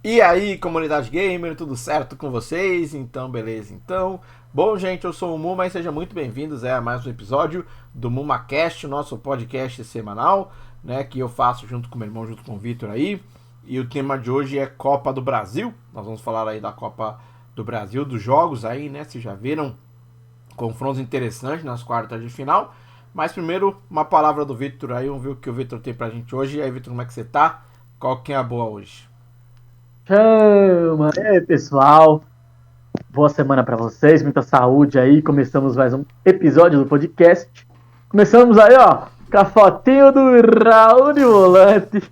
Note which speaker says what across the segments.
Speaker 1: E aí, comunidade gamer, tudo certo com vocês? Então, beleza. Então, bom, gente, eu sou o Muma e sejam muito bem-vindos a mais um episódio do MumaCast, o nosso podcast semanal, né, que eu faço junto com meu irmão, junto com o Vitor aí. E o tema de hoje é Copa do Brasil. Nós vamos falar aí da Copa do Brasil, dos jogos aí, né? Vocês já viram confrontos interessantes nas quartas de final. Mas primeiro, uma palavra do Vitor aí, vamos ver o que o Vitor tem pra gente hoje. E aí, Vitor, como é que você tá? Qual que é a boa hoje?
Speaker 2: Chama! E aí, pessoal? Boa semana para vocês, muita saúde aí. Começamos mais um episódio do podcast. Começamos aí, ó, com a fotinho do Raul de volante.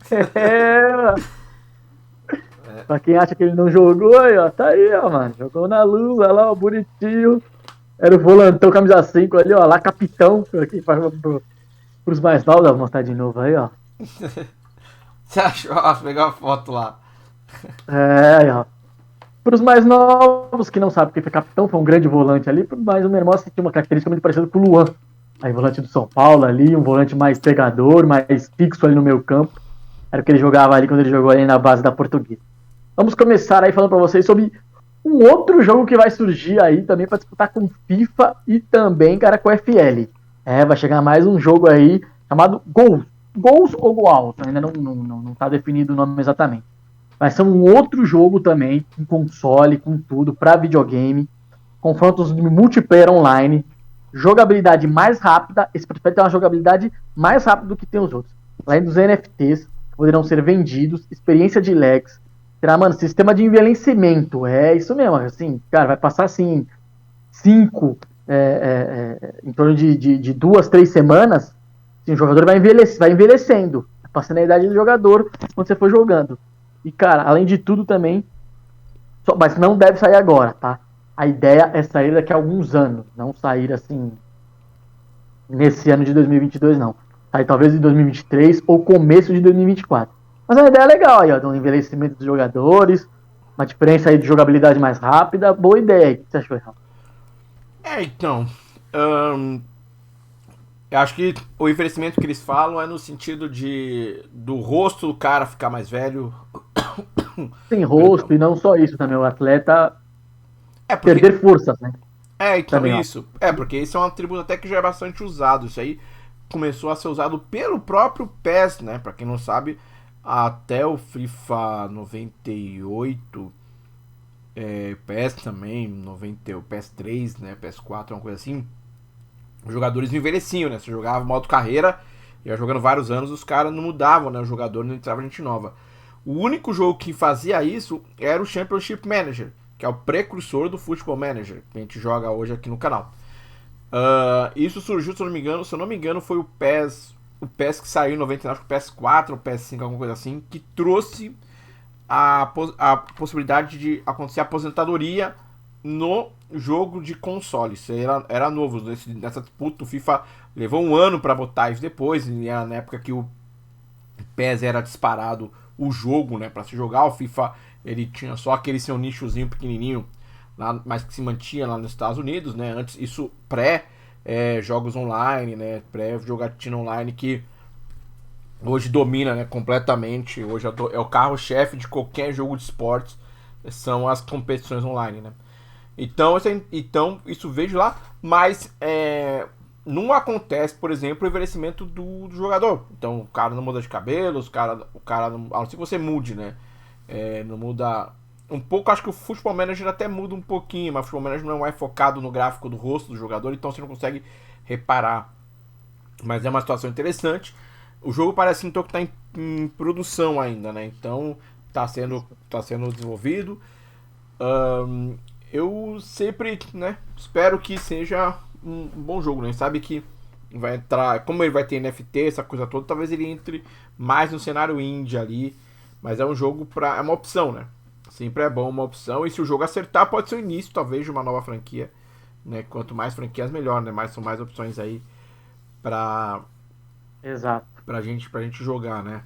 Speaker 2: É, pra quem acha que ele não jogou aí, ó, tá aí, ó, mano. Jogou na luz, olha lá, ó, bonitinho. Era o volantão, camisa 5 ali, ó, lá, capitão. Aqui pros mais novos, vou mostrar de novo aí, ó.
Speaker 1: Você achou? Ah, pegar uma foto lá.
Speaker 2: É, ó. Para os mais novos que não sabem o que foi capitão, foi um grande volante ali, mas o meu irmão tinha uma característica muito parecida com o Luan. Aí, volante do São Paulo ali, um volante mais pegador, mais fixo ali no meio campo. Era o que ele jogava ali quando ele jogou ali na base da Portuguesa. Vamos começar aí falando para vocês sobre um outro jogo que vai surgir aí também para disputar com FIFA e também, cara, com FL. É, vai chegar mais um jogo aí chamado Goals. Goals ou Goals, ainda não tá definido o nome exatamente. Vai ser um outro jogo também, com console, com tudo, para videogame. Confrontos de multiplayer online. Jogabilidade mais rápida. Esse prospecto tem uma jogabilidade mais rápida do que tem os outros. Além dos NFTs, que poderão ser vendidos. Experiência de lags. Terá, mano, sistema de envelhecimento. É isso mesmo, assim, cara, vai passar assim, cinco, em torno de 2, 3 semanas. Assim, o jogador vai envelhecendo. Passando a idade do jogador quando você for jogando. E, cara, além de tudo também, mas não deve sair agora, tá? A ideia é sair daqui a alguns anos, não sair assim, nesse ano de 2022, não. Sair talvez em 2023 ou começo de 2024. Mas é uma ideia legal aí, ó, do envelhecimento dos jogadores, uma diferença aí de jogabilidade mais rápida. Boa ideia aí. O que você achou, Rafa?
Speaker 1: Então, hum, eu acho que o envelhecimento que eles falam é no sentido de do rosto do cara ficar mais velho.
Speaker 2: Tem
Speaker 1: Perdão.
Speaker 2: rosto e não só isso também, o atleta
Speaker 1: É porque.
Speaker 2: perder forças, né?
Speaker 1: Então
Speaker 2: Também, ó.
Speaker 1: isso. Porque esse é um atributo até que já é bastante usado. Isso aí começou a ser usado pelo próprio PES, né? Pra quem não sabe, até o FIFA 98, PES também, 90, o PS3, né? PS4, uma coisa assim. Os jogadores não envelheciam, né? Você jogava modo carreira, ia jogando vários anos, os caras não mudavam, né? O jogador não entrava gente nova. O único jogo que fazia isso era o Championship Manager, que é o precursor do Football Manager, que a gente joga hoje aqui no canal. Isso surgiu, se eu não me engano, foi o PES que saiu em 99, acho que o PS4 ou PS5, alguma coisa assim, que trouxe a possibilidade de acontecer a aposentadoria no jogo de console. Isso era novo. Nessa disputa, o FIFA levou um ano para botar isso depois. E era na época que o PES era disparado o jogo, né, para se jogar. O FIFA ele tinha só aquele seu nichozinho pequenininho, lá, mas que se mantinha lá nos Estados Unidos, né? Antes, isso pré jogos online, né? Pré jogatina online que hoje domina, né, completamente. Hoje é o carro-chefe de qualquer jogo de esportes, são as competições online, né? Então isso vejo lá, mas não acontece, por exemplo, o envelhecimento do jogador. Então o cara não muda de cabelo, o cara não, a não ser que você mude, né? Não muda um pouco. Acho que o Football Manager até muda um pouquinho, mas o Football Manager não é focado no gráfico do rosto do jogador, então você não consegue reparar. Mas é uma situação interessante. O jogo parece então que está em produção ainda, né? Então tá sendo desenvolvido. Ahn, eu sempre, né, espero que seja um bom jogo, né? Sabe que vai entrar, como ele vai ter NFT, essa coisa toda, talvez ele entre mais no cenário indie ali, mas é um jogo é uma opção, né? Sempre é bom uma opção e se o jogo acertar pode ser o início talvez de uma nova franquia, né? Quanto mais franquias melhor, né? São mais opções aí para
Speaker 2: Exato.
Speaker 1: pra gente jogar, né?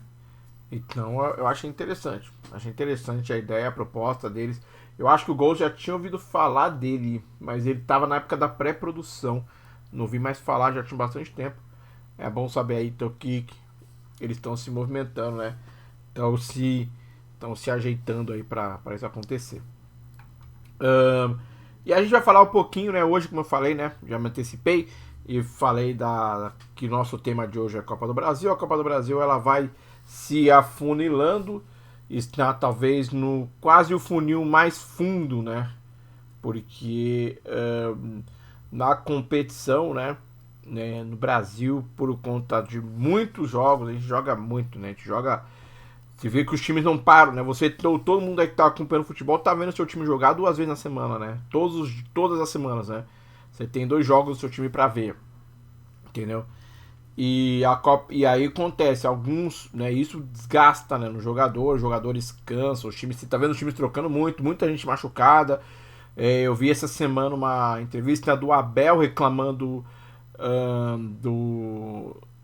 Speaker 1: Então eu achei interessante. Achei interessante a ideia, a proposta deles. Eu acho que o Ghost já tinha ouvido falar dele, mas ele tava na época da pré-produção. Não vi mais falar, já tinha bastante tempo. É bom saber aí então que eles estão se movimentando, né? Então estão se ajeitando aí para isso acontecer. E a gente vai falar um pouquinho, né, hoje, como eu falei, né, já me antecipei e falei que nosso tema de hoje é a Copa do Brasil. A Copa do Brasil ela vai se afunilando, está talvez no quase o funil mais fundo, né, porque na competição, né, no Brasil, por conta de muitos jogos, a gente joga muito, né, a gente joga. Você vê que os times não param, né? Todo mundo aí que tá acompanhando futebol tá vendo o seu time jogar 2 vezes na semana, né? Todas as semanas, né? Você tem 2 jogos do seu time pra ver, entendeu? E aí acontece, alguns, né? Isso desgasta, né? No jogador, os jogadores cansam, os times, você tá vendo os times trocando muito, muita gente machucada. Eu vi essa semana uma entrevista do Abel reclamando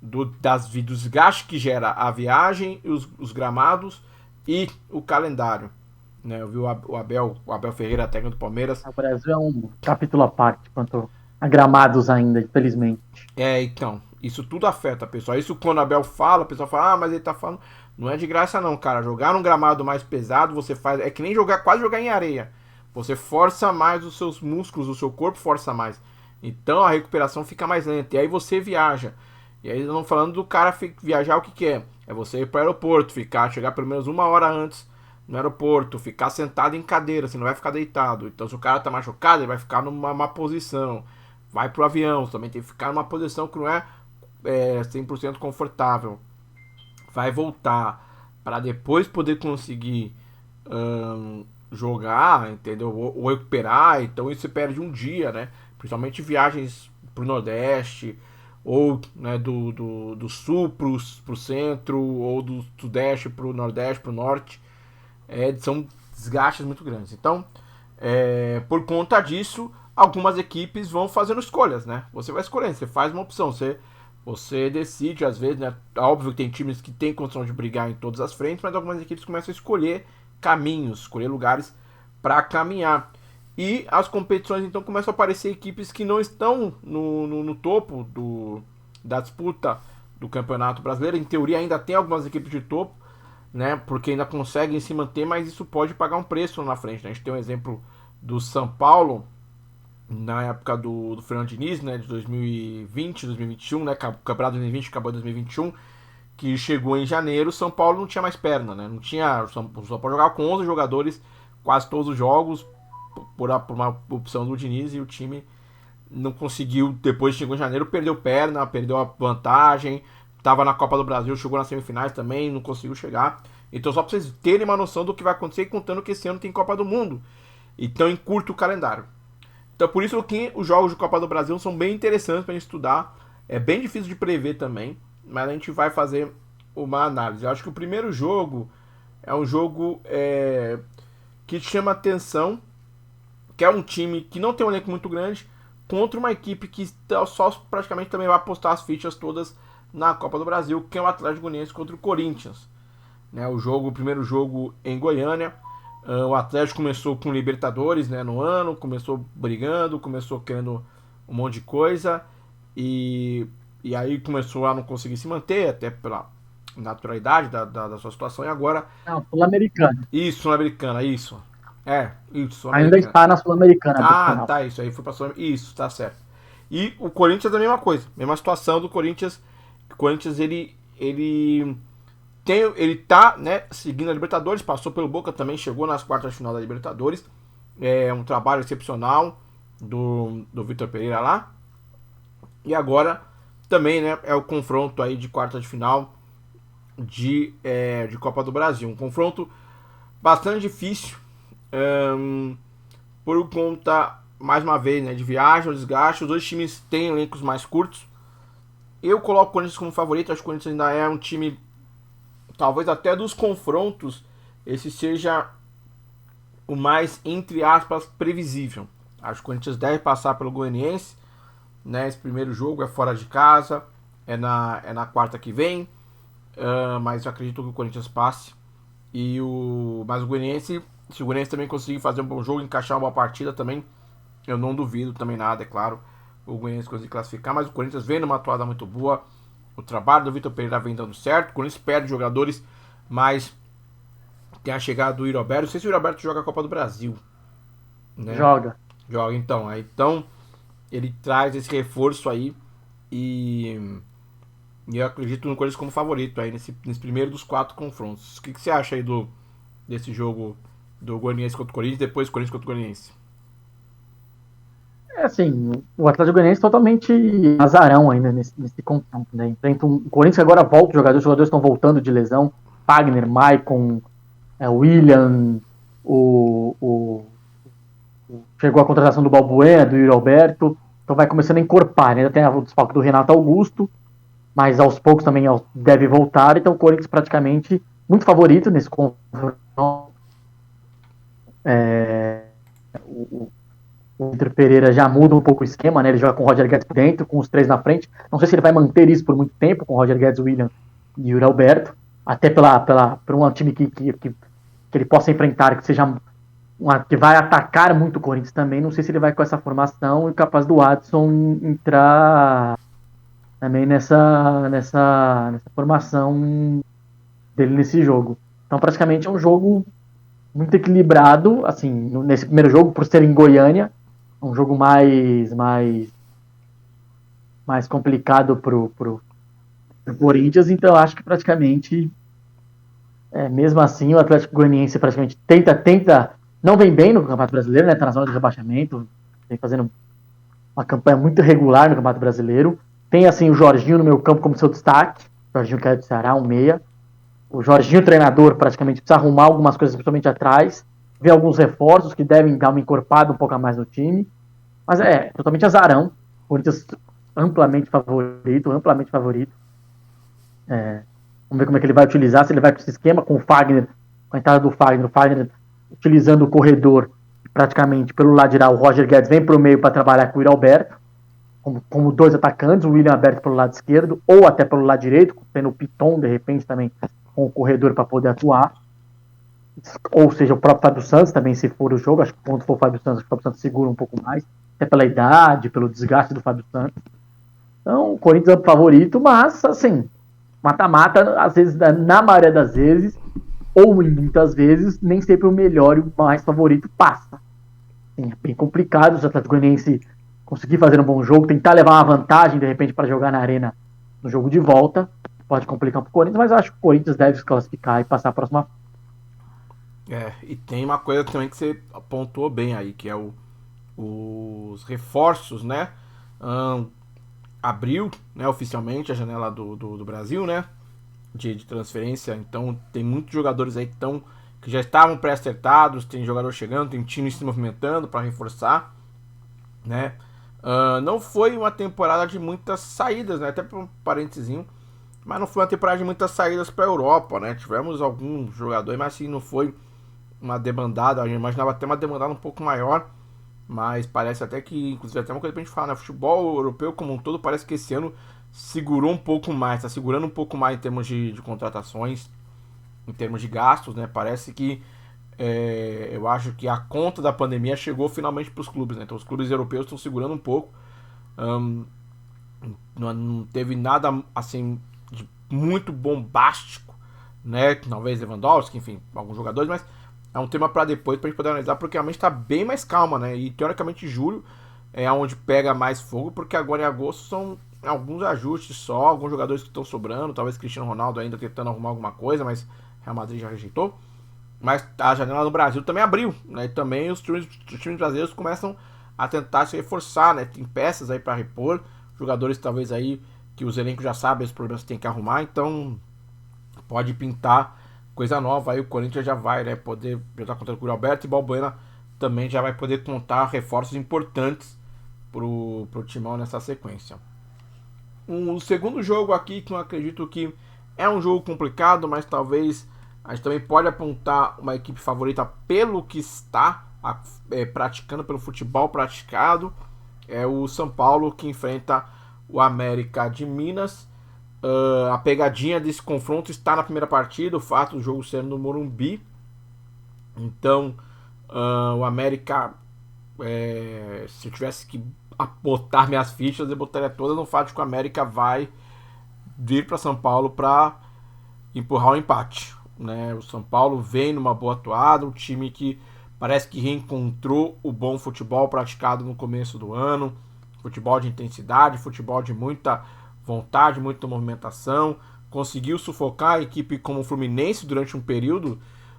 Speaker 1: do desgaste que gera a viagem, os gramados e o calendário. Né? Eu vi o Abel Ferreira, técnico do Palmeiras.
Speaker 2: O Brasil é um capítulo à parte quanto a gramados ainda, infelizmente.
Speaker 1: Então, isso tudo afeta, pessoal. Isso quando o Abel fala, o pessoal fala, mas ele tá falando. Não é de graça, não, cara. Jogar num gramado mais pesado, você faz. É que nem quase jogar em areia. Você força mais os seus músculos, o seu corpo força mais. Então a recuperação fica mais lenta. E aí você viaja. E aí não falando do cara viajar, o que é? É você ir para o aeroporto, chegar pelo menos 1 hora antes no aeroporto, ficar sentado em cadeira, você não vai ficar deitado. Então se o cara tá machucado, ele vai ficar numa má posição. Vai pro avião, também tem que ficar numa posição que não é 100% confortável. Vai voltar para depois poder conseguir jogar, entendeu? Ou recuperar. Então isso você perde um dia, né? Principalmente viagens pro Nordeste, ou né, do Sul pro Centro, ou do Sudeste pro Nordeste, pro Norte. São desgastes muito grandes. Então, por conta disso, algumas equipes vão fazendo escolhas, né? Você vai escolhendo, você faz uma opção, você decide, às vezes, né? Óbvio que tem times que têm condição de brigar em todas as frentes, mas algumas equipes começam a escolher caminhos, escolher lugares para caminhar. E as competições então começam a aparecer equipes que não estão no topo da disputa do Campeonato Brasileiro. Em teoria ainda tem algumas equipes de topo, né? Porque ainda conseguem se manter, mas isso pode pagar um preço na frente, né? A gente tem um exemplo do São Paulo na época do Fernando Diniz, né? De 2020, 2021, né? O Campeonato 2020 acabou em 2021, que chegou em janeiro. São Paulo não tinha mais perna, né? Não tinha. O São Paulo jogava com 11 jogadores quase todos os jogos por uma opção do Diniz, e o time não conseguiu, depois chegou em janeiro, perdeu perna, perdeu a vantagem, estava na Copa do Brasil, chegou nas semifinais também, não conseguiu chegar. Então só para vocês terem uma noção do que vai acontecer, contando que esse ano tem Copa do Mundo, então encurta o calendário. Então por isso que os jogos de Copa do Brasil são bem interessantes para a gente estudar, é bem difícil de prever também, mas a gente vai fazer uma análise. Eu acho que o primeiro jogo é um jogo que chama atenção, que é um time que não tem um elenco muito grande, contra uma equipe que só praticamente também vai apostar as fichas todas na Copa do Brasil, que é o Atlético Goianiense contra o Corinthians. Né, o primeiro jogo em Goiânia. O Atlético começou com Libertadores, né, no ano, começou brigando, começou querendo um monte de coisa, e aí começou a não conseguir se manter, até pela naturalidade da sua situação, e agora...
Speaker 2: Não, Sul-Americana.
Speaker 1: Isso, Sul-Americana, isso. Isso.
Speaker 2: Ainda está na Sul-Americana.
Speaker 1: Tá, isso aí foi pra Sul-Americana. Isso, tá certo. E o Corinthians é a mesma coisa. Mesma situação do Corinthians. O Corinthians, ele tá, né, seguindo a Libertadores, passou pelo Boca também, chegou nas quartas de final da Libertadores. É um trabalho excepcional do Vitor Pereira lá. E agora também, né, é o confronto aí de quarta de final de Copa do Brasil. Um confronto bastante difícil. Por conta, mais uma vez, né, de viagem, desgaste. Os dois times têm elencos mais curtos. Eu coloco o Corinthians como favorito. Acho que o Corinthians ainda é um time, talvez até dos confrontos, esse seja o mais, entre aspas, previsível. Acho que o Corinthians deve passar pelo Goianiense, né? Esse primeiro jogo é fora de casa, é na quarta que vem, mas eu acredito que o Corinthians passe. Mas o Goianiense, se o Goianiense também conseguir fazer um bom jogo, encaixar uma boa partida também, eu não duvido também nada, é claro, o Goianiense conseguir classificar. Mas o Corinthians vem numa atuada muito boa, o trabalho do Vitor Pereira vem dando certo. O Corinthians perde jogadores, mas Tem a chegada do Yuri Alberto. Não sei se o Yuri Alberto joga a Copa do Brasil. Né?
Speaker 2: Joga.
Speaker 1: Joga, então. Então, ele traz esse reforço aí. E eu acredito no Corinthians como favorito aí nesse primeiro dos 4 confrontos. O que você acha aí desse jogo do Goianiense contra o Corinthians e depois Corinthians contra o Goianiense?
Speaker 2: É assim, o Atlético Goianiense totalmente azarão ainda nesse confronto, né? Enfrenta o Corinthians que agora volta, os jogadores estão voltando de lesão. Fagner, Maicon, William, chegou a contratação do Balbuena, do Yuri Alberto, então vai começando a encorpar, né? Ainda tem o desfalque do Renato Augusto, mas aos poucos também deve voltar, então o Corinthians praticamente muito favorito nesse confronto. O Vitor Pereira já muda um pouco o esquema, né? Ele joga com o Roger Guedes por dentro, com os 3 na frente. Não sei se ele vai manter isso por muito tempo, com o Roger Guedes, William e Yuri Alberto. Até por um time que ele possa enfrentar, que seja que vai atacar muito o Corinthians também. Não sei se ele vai com essa formação e capaz do Adson entrar também nessa formação dele nesse jogo. Então, praticamente é um jogo muito equilibrado, assim, nesse primeiro jogo, por ser em Goiânia, um jogo mais complicado pro Corinthians, então acho que praticamente, mesmo assim, o Atlético Goianiense praticamente tenta, não vem bem no Campeonato Brasileiro, né, tá na zona de rebaixamento, vem fazendo uma campanha muito regular no Campeonato Brasileiro, tem assim o Jorginho no meio campo como seu destaque, o Jorginho que é do Ceará, um meia, o Jorginho, treinador, praticamente precisa arrumar algumas coisas, principalmente atrás, ver alguns reforços que devem dar uma encorpada um pouco a mais no time. Mas é totalmente azarão. O Corinthians amplamente favorito. Vamos ver como é que ele vai utilizar, se ele vai com esse esquema com o Fagner, com a entrada do Fagner, o Fagner utilizando o corredor praticamente pelo lado direito, o Roger Guedes vem para o meio para trabalhar com o Yuri Alberto, como 2 atacantes, o William aberto pelo lado esquerdo, ou até pelo lado direito, tendo o Piton, de repente, também com o corredor para poder atuar. Ou seja, o próprio Fábio Santos também, se for o jogo, acho que quando for o Fábio Santos segura um pouco mais, até pela idade, pelo desgaste do Fábio Santos. Então, o Corinthians é o favorito, mas, assim, mata-mata, às vezes, na maioria das vezes, ou em muitas vezes, nem sempre o melhor e o mais favorito passa. Assim, é bem complicado os Atlético Goianiense conseguir fazer um bom jogo, tentar levar uma vantagem, de repente, para jogar na arena no jogo de volta. Pode complicar para o Corinthians, mas eu acho que o Corinthians deve se classificar e passar a próxima.
Speaker 1: E tem uma coisa também que você apontou bem aí, que é os reforços, né? Abriu, né, oficialmente a janela do Brasil, né? De transferência, então tem muitos jogadores aí que já estavam pré-acertados, tem jogador chegando, tem time se movimentando para reforçar, né? Não foi uma temporada de muitas saídas, né? Até por um parênteses, mas não foi uma temporada de muitas saídas para a Europa, né? Tivemos alguns jogadores, mas assim, não foi uma demandada, a gente imaginava até uma demandada um pouco maior, mas parece até que, inclusive até uma coisa pra gente falar, né? O futebol europeu como um todo parece que esse ano segurou um pouco mais, tá segurando um pouco mais em termos de contratações, em termos de gastos, né? Parece que eu acho que a conta da pandemia chegou finalmente para os clubes, né? Então os clubes europeus estão segurando um pouco. Não teve nada assim de muito bombástico, né? Talvez Lewandowski, enfim, alguns jogadores, mas é um tema para depois, pra gente poder analisar, porque realmente está bem mais calma, né? E teoricamente julho é onde pega mais fogo, porque agora em agosto são alguns ajustes só, alguns jogadores que estão sobrando, talvez Cristiano Ronaldo ainda tentando arrumar alguma coisa, mas Real Madrid já rejeitou. Mas a janela do Brasil também abriu, né? E também os times brasileiros começam a tentar se reforçar, né? Tem peças aí para repor, jogadores talvez aí que os elencos já sabem os problemas que tem que arrumar, então pode pintar coisa nova. Aí o Corinthians já vai, né, poder jogar contra o Yuri Alberto, e Balbuena também já vai poder contar reforços importantes pro Timão nessa sequência. Um segundo jogo aqui que eu acredito que é um jogo complicado, mas talvez a gente também pode apontar uma equipe favorita pelo que está praticando, pelo futebol praticado. É o São Paulo, que enfrenta o América de Minas. A pegadinha desse confronto está na primeira partida, o fato do jogo ser no Morumbi. Então, o América, se eu tivesse que botar minhas fichas, eu botaria todas no fato de que o América vai vir para São Paulo para empurrar o empate. né? O São Paulo vem numa boa atuada, um time que parece que reencontrou o bom futebol praticado no começo do ano, futebol de intensidade, futebol de muita vontade, muita movimentação, conseguiu sufocar a equipe como o Fluminense durante um período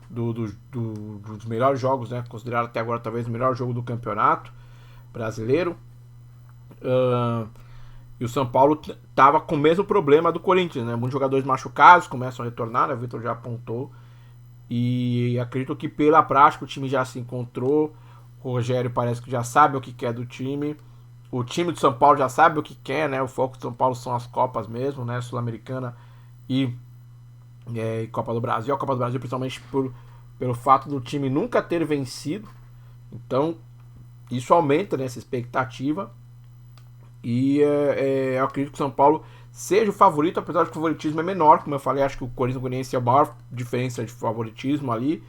Speaker 1: dos melhores jogos, né? Considerado até agora talvez o melhor jogo do campeonato brasileiro. E o São Paulo estava com o mesmo problema do Corinthians, né? Muitos jogadores machucados começam a retornar, né? O Vitor já apontou. E acredito que pela prática o time já se encontrou. O Rogério parece que já sabe o que quer do time. O time do São Paulo já sabe o que quer, né? O foco do São Paulo são as Copas mesmo, né? Sul-Americana e Copa do Brasil. A Copa do Brasil principalmente pelo fato do time nunca ter vencido. Então isso aumenta, né, essa expectativa. E eu acredito que o São Paulo seja o favorito, apesar de que o favoritismo é menor. Como eu falei, acho que o Corinthians é a maior diferença de favoritismo ali.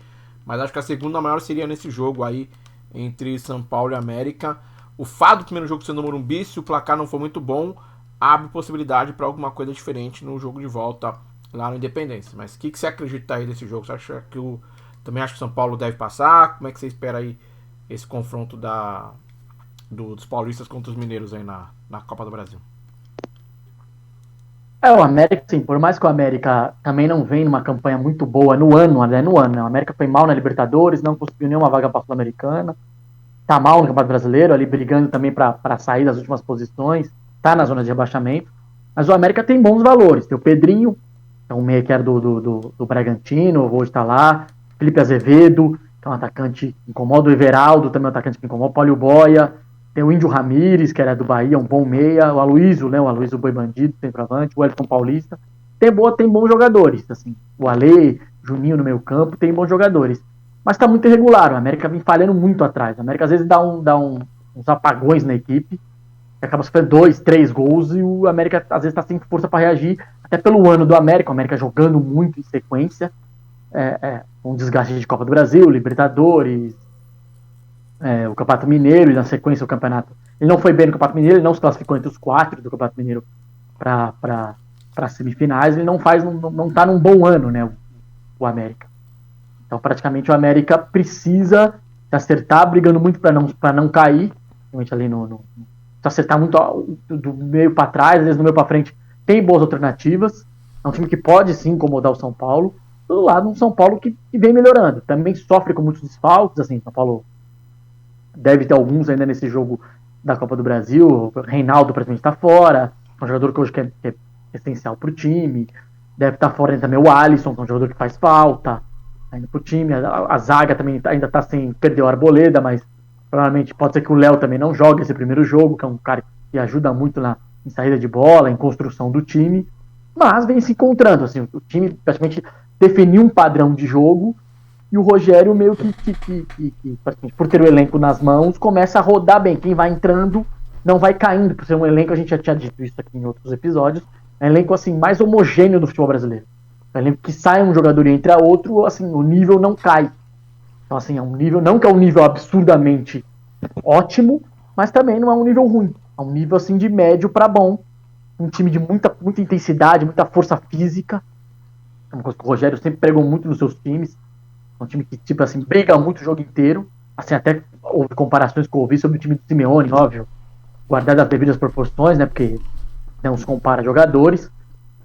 Speaker 1: Mas acho que a segunda maior seria nesse jogo aí entre São Paulo e América. O fato do primeiro jogo sendo no Morumbi, se o placar não for muito bom, abre possibilidade para alguma coisa diferente no jogo de volta lá no Independência. Mas o que você acredita aí desse jogo? Você acha que também acha que o São Paulo deve passar? Como é que você espera aí esse confronto dos paulistas contra os mineiros aí na Copa do Brasil?
Speaker 2: O América, sim, por mais que o América também não vem numa campanha muito boa no ano, né? O América foi mal na Libertadores, não conseguiu nenhuma vaga para a Sul-Americana, tá mal no Campeonato Brasileiro, ali brigando também para sair das últimas posições, tá na zona de rebaixamento, mas o América tem bons valores, tem o Pedrinho, que é um meia que era do Bragantino, hoje tá lá, Felipe Azevedo, que é um atacante que incomoda, o Everaldo, também é um atacante que incomoda, o Paulo Boia, tem o Índio Ramírez, que era do Bahia, um bom meia, o Aloysio, né, o Aloysio Boi Bandido, centroavante, o Elton Paulista, tem bons jogadores, assim, o Ale, Juninho no meio campo, tem bons jogadores, mas tá muito irregular, o América vem falhando muito atrás, o América às vezes dá uns apagões na equipe, acaba sofrendo 2, 3 gols, e o América às vezes tá sem força para reagir, até pelo ano do América, o América jogando muito em sequência, um desgaste de Copa do Brasil, Libertadores, o Campeonato Mineiro, e na sequência o campeonato. Ele não foi bem no Campeonato Mineiro, ele não se classificou entre os 4 do Campeonato Mineiro para semifinais, ele não tá num bom ano, né, o América. Então, praticamente, o América precisa se acertar, brigando muito para não cair, principalmente ali se acertar muito do meio para trás, às vezes do meio para frente, tem boas alternativas. É um time que pode sim incomodar o São Paulo. Do lado, um São Paulo que vem melhorando. Também sofre com muitos desfalques, assim, São Paulo deve ter alguns ainda nesse jogo da Copa do Brasil. O Reinaldo praticamente está fora, um jogador que hoje é essencial para o time. Deve estar fora também o Alisson, que é um jogador que faz falta ainda para o time. A zaga também ainda está sem perder o Arboleda, mas provavelmente pode ser que o Léo também não jogue esse primeiro jogo, que é um cara que ajuda muito em saída de bola, em construção do time. Mas vem se encontrando, assim, o time praticamente definiu um padrão de jogo, e o Rogério meio que por ter o elenco nas mãos, começa a rodar bem. Quem vai entrando não vai caindo, por ser um elenco, a gente já tinha dito isso aqui em outros episódios, é um elenco assim, mais homogêneo do futebol brasileiro. É um elenco que sai um jogador e entra outro, assim, o nível não cai. Então, assim, é um nível, não que é um nível absurdamente ótimo, mas também não é um nível ruim. É um nível, assim, de médio para bom. Um time de muita intensidade, muita força física. É uma coisa que o Rogério sempre pregou muito nos seus times. É um time que, tipo assim, briga muito o jogo inteiro. Assim, até houve comparações que eu ouvi sobre o time do Simeone, óbvio. Guardado as devidas proporções, né? Porque não se compara jogadores.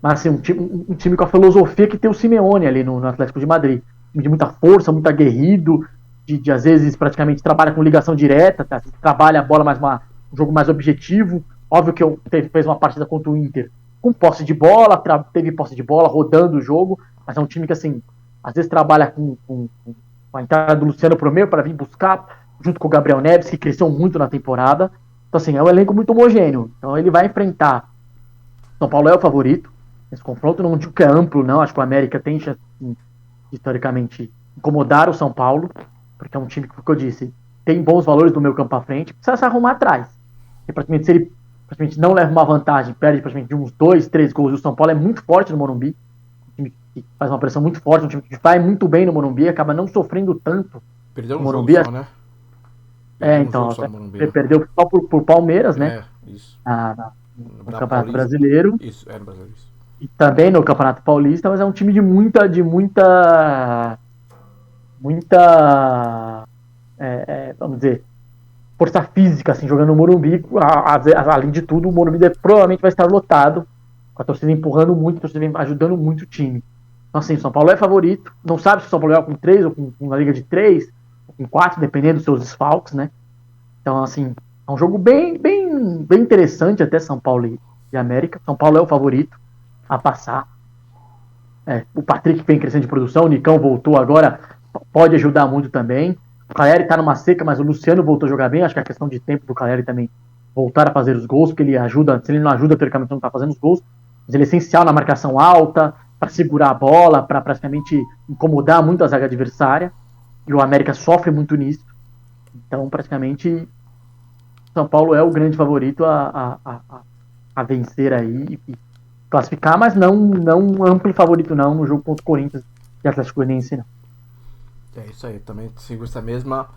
Speaker 2: Mas, assim, um time com a filosofia que tem o Simeone ali no Atlético de Madrid. Um time de muita força, muito aguerrido. De às vezes, praticamente, trabalha com ligação direta. Tá? Trabalha a bola um jogo mais objetivo. Óbvio que fez uma partida contra o Inter com posse de bola, teve posse de bola, rodando o jogo, mas é um time que, assim, às vezes trabalha com a entrada do Luciano pro meio para vir buscar, junto com o Gabriel Neves, que cresceu muito na temporada. Então, assim, é um elenco muito homogêneo. Então, ele vai enfrentar. São Paulo é o favorito. Esse confronto, não digo que é amplo, não. Acho que o América tem chance, historicamente, incomodar o São Paulo, porque é um time que, como eu disse, tem bons valores no meio campo à frente, precisa se arrumar atrás. E, praticamente, se ele não leva uma vantagem, perde praticamente de uns 2, 3 gols. E o São Paulo é muito forte no Morumbi, um time que faz uma pressão muito forte, um time que vai muito bem no Morumbi, acaba não sofrendo tanto.
Speaker 1: Perdeu um Morumbi, jogo só, né?
Speaker 2: Então, perdeu só por Palmeiras, né?
Speaker 1: Isso.
Speaker 2: No Campeonato Brasileiro.
Speaker 1: Isso, era brasileiro. Isso.
Speaker 2: e também no Campeonato Paulista, mas é um time de muita, vamos dizer, força física, assim, jogando no Morumbi. Além de tudo, o Morumbi provavelmente vai estar lotado, com a torcida empurrando muito, a torcida vem ajudando muito o time. Então, assim, o São Paulo é favorito. Não sabe se o São Paulo joga com 3 ou com uma liga de 3, ou com 4, dependendo dos seus desfalques, né? Então, assim, é um jogo bem interessante até São Paulo e América. São Paulo é o favorito a passar. O Patrick vem crescendo de produção, o Nicão voltou agora, pode ajudar muito também. O Caleri tá numa seca, mas o Luciano voltou a jogar bem. Acho que é questão de tempo do Caleri também voltar a fazer os gols, porque ele ajuda, se ele não ajuda, teoricamente não tá fazendo os gols, mas ele é essencial na marcação alta, para segurar a bola, para praticamente incomodar muito a zaga adversária. E o América sofre muito nisso. Então, praticamente, São Paulo é o grande favorito a vencer aí e classificar, mas não um amplo favorito não no jogo contra o Corinthians e Atlético Goianiense, não.
Speaker 1: É isso aí, também sigo essa mesma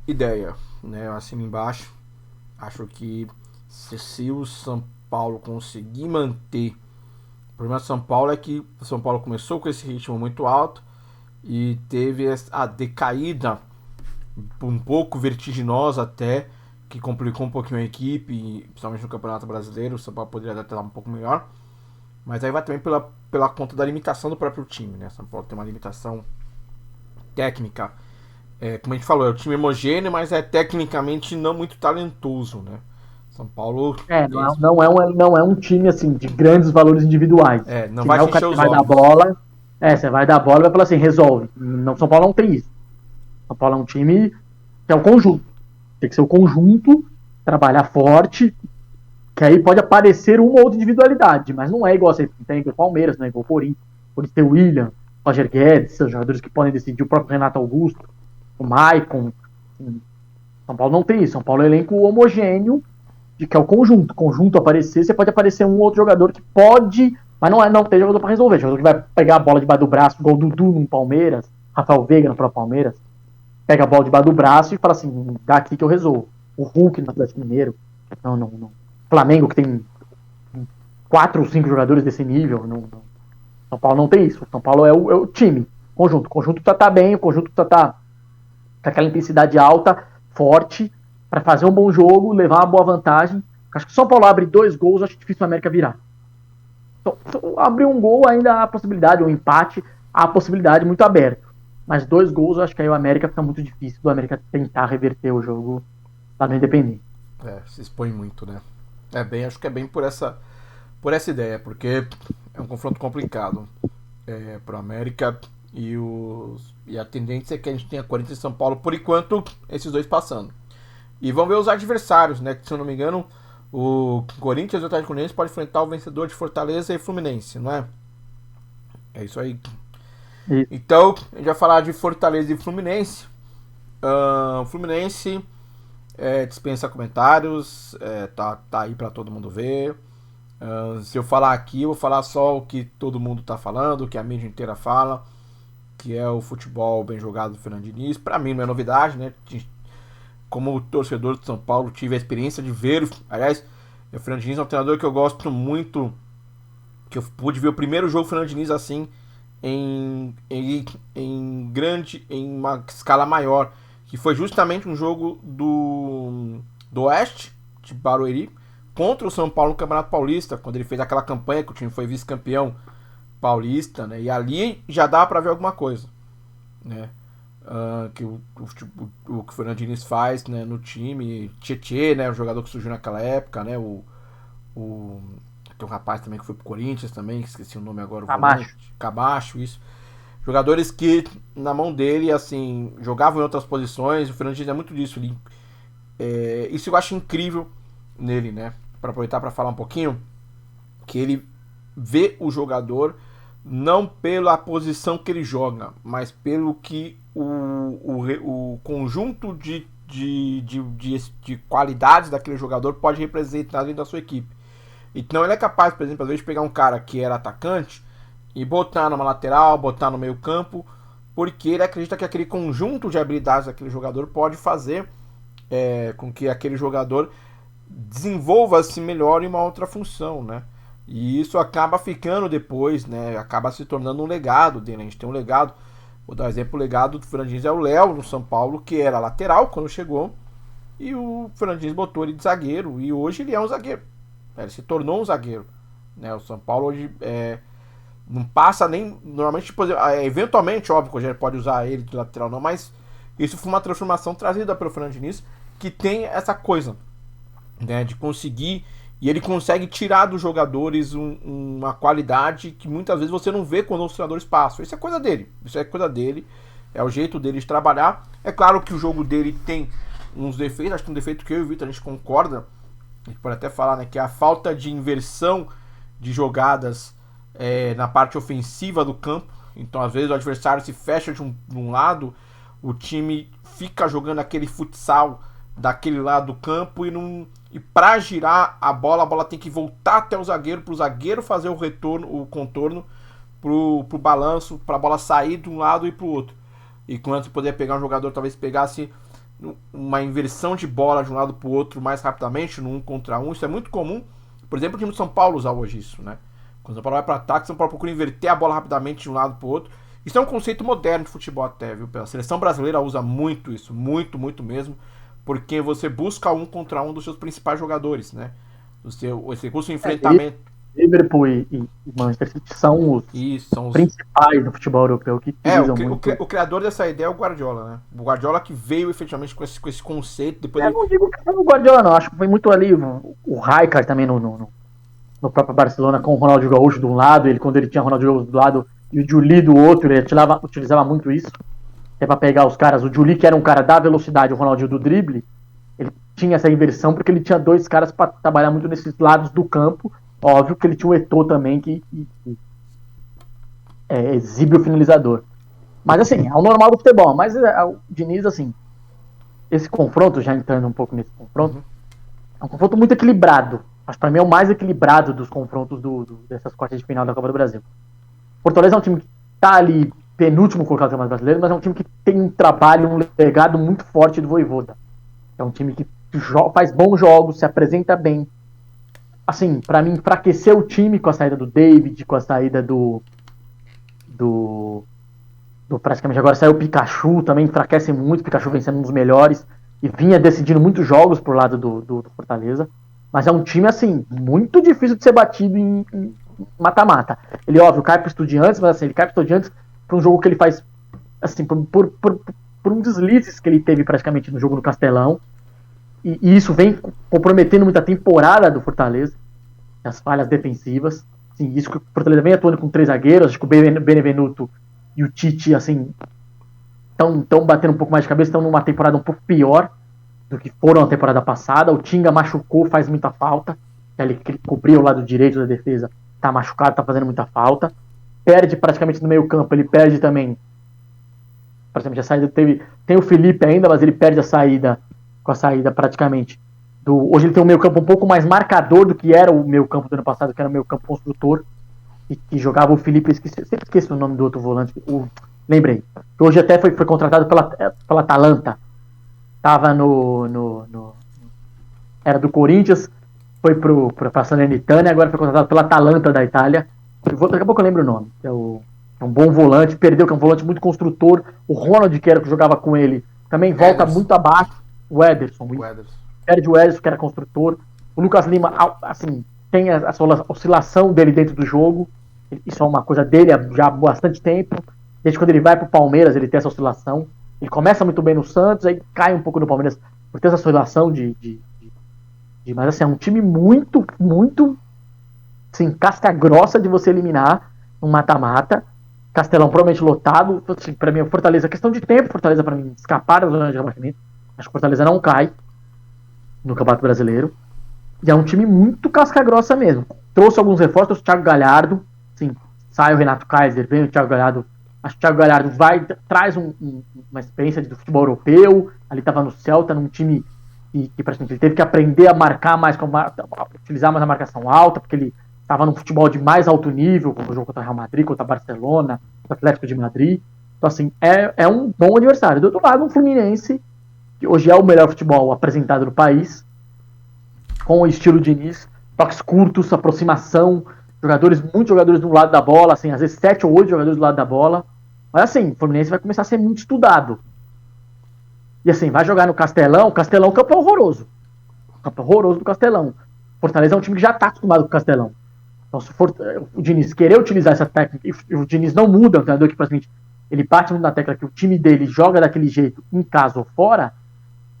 Speaker 1: ideia, né? Eu assino embaixo. Acho que se o São Paulo conseguir manter. O problema do São Paulo é que o São Paulo começou com esse ritmo muito alto e teve a decaída um pouco vertiginosa até, que complicou um pouquinho a equipe, principalmente no Campeonato Brasileiro. O São Paulo poderia até estar um pouco melhor, mas aí vai também pela conta da limitação do próprio time, né? São Paulo tem uma limitação técnica, como a gente falou, é um time homogêneo, mas é tecnicamente não muito talentoso, né? São Paulo
Speaker 2: Não é um time assim de grandes valores individuais.
Speaker 1: não
Speaker 2: Se
Speaker 1: vai
Speaker 2: não é
Speaker 1: te
Speaker 2: o cara
Speaker 1: encher
Speaker 2: que
Speaker 1: os
Speaker 2: vai dar
Speaker 1: olhos.
Speaker 2: bola, você vai dar bola e vai falar assim, resolve. Não, São Paulo não tem isso. São Paulo é um time que é o conjunto. Tem que ser o conjunto, trabalhar forte, que aí pode aparecer uma ou outra individualidade, mas não é igual você tem igual o Palmeiras, não é igual o Corinthians. Pode ter o William, o Roger Guedes, são jogadores que podem decidir, o próprio Renato Augusto, o Maicon. São Paulo não tem isso. São Paulo é um elenco homogêneo, de que é o conjunto. Conjunto aparecer, você pode aparecer um ou outro jogador que pode, mas não tem jogador para resolver. Jogador que vai pegar a bola debaixo do braço, igual o Dudu no Palmeiras, Rafael Veiga no próprio Palmeiras, pega a bola debaixo do braço e fala assim, dá aqui que eu resolvo. O Hulk no Atlético Mineiro, não. Flamengo, que tem 4 ou 5 jogadores desse nível. São Paulo não tem isso. São Paulo é o time. Conjunto. O conjunto tá bem, o conjunto tá com aquela intensidade alta, forte, para fazer um bom jogo, levar uma boa vantagem. Acho que se o São Paulo abre 2 gols, acho difícil o América virar. Então, abrir um gol ainda há a possibilidade, um empate, há a possibilidade muito aberto. Mas 2 gols, acho que aí o América fica muito difícil do América tentar reverter o jogo lá no Independente.
Speaker 1: Se expõe muito, né? Acho que é bem por essa ideia, porque é um confronto complicado para o América e a tendência é que a gente tenha Corinthians e São Paulo, por enquanto, esses dois passando. E vamos ver os adversários, né? Que, se eu não me engano, o Corinthians e o Atlético Goianiense pode enfrentar o vencedor de Fortaleza e Fluminense, não é? É isso aí. Então, a gente vai falar de Fortaleza e Fluminense. Fluminense dispensa comentários, tá aí para todo mundo ver. Se eu falar aqui, eu vou falar só o que todo mundo tá falando, o que a mídia inteira fala, que é o futebol bem jogado do Fernando Diniz. Para mim não é novidade, né? Como torcedor de São Paulo, tive a experiência de ver. Aliás, o Fernando Diniz é um treinador que eu gosto muito, que eu pude ver o primeiro jogo do Fernando Diniz assim, em uma escala maior, que foi justamente um jogo do Oeste, de Barueri, contra o São Paulo no Campeonato Paulista, quando ele fez aquela campanha que o time foi vice-campeão paulista, né? E ali já dá para ver alguma coisa, né? Que o que o Fernando Diniz faz, né, no time. Tietê, né, o jogador que surgiu naquela época, né? Tem um rapaz também que foi pro Corinthians também, que esqueci o nome agora. Camacho, isso. Jogadores que, na mão dele, assim, jogavam em outras posições. O Fernando Diniz é muito disso. Isso eu acho incrível nele, né? Para aproveitar para falar um pouquinho, que ele vê o jogador não pela posição que ele joga, mas pelo que o conjunto de qualidades daquele jogador pode representar dentro da sua equipe. Então ele é capaz, por exemplo, às vezes de pegar um cara que era atacante e botar numa lateral, botar no meio campo, porque ele acredita que aquele conjunto de habilidades daquele jogador pode fazer com que aquele jogador desenvolva-se melhor em uma outra função, né? E isso acaba ficando depois, né? Acaba se tornando um legado dele. A gente tem um legado. Vou dar um exemplo: o legado do Fernando Diniz é o Léo no São Paulo, que era lateral quando chegou. E o Fernando Diniz botou ele de zagueiro. E hoje ele é um zagueiro. Ele se tornou um zagueiro. Né? O São Paulo hoje não passa nem. Normalmente, tipo, eventualmente, óbvio que o Rogério pode usar ele de lateral, não, mas isso foi uma transformação trazida pelo Fernando Diniz, que tem essa coisa, né, de conseguir. E ele consegue tirar dos jogadores uma qualidade que muitas vezes você não vê quando os treinadores passam. Isso é coisa dele. Isso é coisa dele. É o jeito dele de trabalhar. É claro que o jogo dele tem uns defeitos. Acho que um defeito que eu e o Vitor a gente concorda. A gente pode até falar, né, que é a falta de inversão de jogadas na parte ofensiva do campo. Então, às vezes, o adversário se fecha de um lado, o time fica jogando aquele futsal daquele lado do campo e para girar a bola tem que voltar até o zagueiro, para o zagueiro fazer o retorno, o contorno, pro balanço, para a bola sair de um lado e pro outro. E quando você poder pegar um jogador, talvez pegasse uma inversão de bola de um lado pro outro mais rapidamente, no 1 contra 1, isso é muito comum. Por exemplo, o time do São Paulo usa hoje isso, né? Quando o São Paulo vai para ataque, o São Paulo procura inverter a bola rapidamente de um lado pro outro. Isso é um conceito moderno de futebol até, viu? A seleção brasileira usa muito isso, muito, muito mesmo, porque você busca 1 contra 1 dos seus principais jogadores, né? Esse curso de enfrentamento.
Speaker 2: Liverpool e Manchester City são os principais do futebol europeu que utilizam muito.
Speaker 1: O criador dessa ideia é o Guardiola, né? O Guardiola que veio efetivamente com esse conceito. Depois
Speaker 2: não digo que foi o Guardiola, não. Acho que foi muito ali o Rijkaard também no próprio Barcelona, com o Ronaldinho Gaúcho de um lado, quando ele tinha o Ronaldinho Gaúcho do lado e o Juli do outro, ele utilizava muito isso. É para pegar os caras. O Juli, que era um cara da velocidade, o Ronaldinho do drible, ele tinha essa inversão porque ele tinha dois caras para trabalhar muito nesses lados do campo. Óbvio que ele tinha o Eto'o também, que exibe o finalizador. Mas assim, é o normal do futebol. Mas o Diniz, assim, esse confronto, já entrando um pouco nesse confronto, é um confronto muito equilibrado. Acho que pra mim é o mais equilibrado dos confrontos dessas quartas de final da Copa do Brasil. Fortaleza é um time que tá ali penúltimo colocado no Campeonato Brasileiro, mas é um time que tem um trabalho, um legado muito forte do Vojvoda. É um time que faz bons jogos, se apresenta bem. Assim, pra mim, enfraqueceu o time com a saída do David, com a saída do praticamente agora saiu o Pikachu, também enfraquece muito, o Pikachu vem sendo um dos melhores e vinha decidindo muitos jogos pro lado do Fortaleza, mas é um time, assim, muito difícil de ser batido em mata-mata. Ele, óbvio, cai pro Estudiantes, mas assim, ele cai pro Estudiantes por um jogo que ele faz, assim, por um deslizes que ele teve praticamente no jogo no Castelão, e isso vem comprometendo muita temporada do Fortaleza, as falhas defensivas. Assim, isso que o Fortaleza vem atuando com 3 zagueiros, acho que o Benevenuto e o Tite, assim, estão batendo um pouco mais de cabeça, estão numa temporada um pouco pior do que foram a temporada passada. O Tinga machucou, faz muita falta. Ele cobriu o lado direito da defesa, tá machucado, tá fazendo muita falta. Perde praticamente no meio campo, ele perde também. Praticamente a saída tem o Felipe ainda, mas ele perde a saída com a saída praticamente hoje ele tem um meio campo um pouco mais marcador do que era o meio campo do ano passado, que era o meio campo construtor, e que jogava o Felipe, sempre esqueço o nome do outro volante, lembrei, hoje até foi contratado pela Atalanta, tava era do Corinthians, foi pra Salernitana, agora foi contratado pela Atalanta da Itália, daqui a pouco eu lembro o nome, é um bom volante, perdeu, que é um volante muito construtor. O Ronald, que era que jogava com ele, também volta muito abaixo. O Ederson. Perde o Ederson, que era construtor. O Lucas Lima, assim, tem essa oscilação dele dentro do jogo. Isso é uma coisa dele já há bastante tempo. Desde quando ele vai pro Palmeiras, ele tem essa oscilação. Ele começa muito bem no Santos, aí cai um pouco no Palmeiras por ter essa oscilação mas assim, é um time muito, muito, assim, casca grossa de você eliminar um mata-mata. Castelão provavelmente lotado, assim, pra mim o Fortaleza, questão de tempo, Fortaleza pra mim escapar da zona de rebaixamento. Acho que o Fortaleza não cai no Campeonato Brasileiro. E é um time muito casca grossa mesmo. Trouxe alguns reforços, o Thiago Galhardo, sim, sai o Renato Kaiser, vem o Thiago Galhardo. Acho que o Thiago Galhardo traz uma experiência do futebol europeu. Ali estava no Celta, num time que praticamente ele teve que aprender a marcar mais, a utilizar mais a marcação alta, porque ele estava num futebol de mais alto nível, como o jogo contra o Real Madrid, contra o Barcelona, contra o Atlético de Madrid. Então, assim, é um bom adversário. Do outro lado, um Fluminense, que hoje é o melhor futebol apresentado no país, com o estilo Diniz, toques curtos, aproximação, muitos jogadores do lado da bola, assim, às vezes 7 ou 8 jogadores do lado da bola. Mas assim, o Fluminense vai começar a ser muito estudado. E assim, vai jogar no Castelão, o Castelão é um campo horroroso. O campo horroroso do Castelão. Fortaleza é um time que já está acostumado com o Castelão. Então, se for o Diniz querer utilizar essa técnica, e o Diniz não muda, o treinador que praticamente ele bate muito na tecla que o time dele joga daquele jeito em casa ou fora,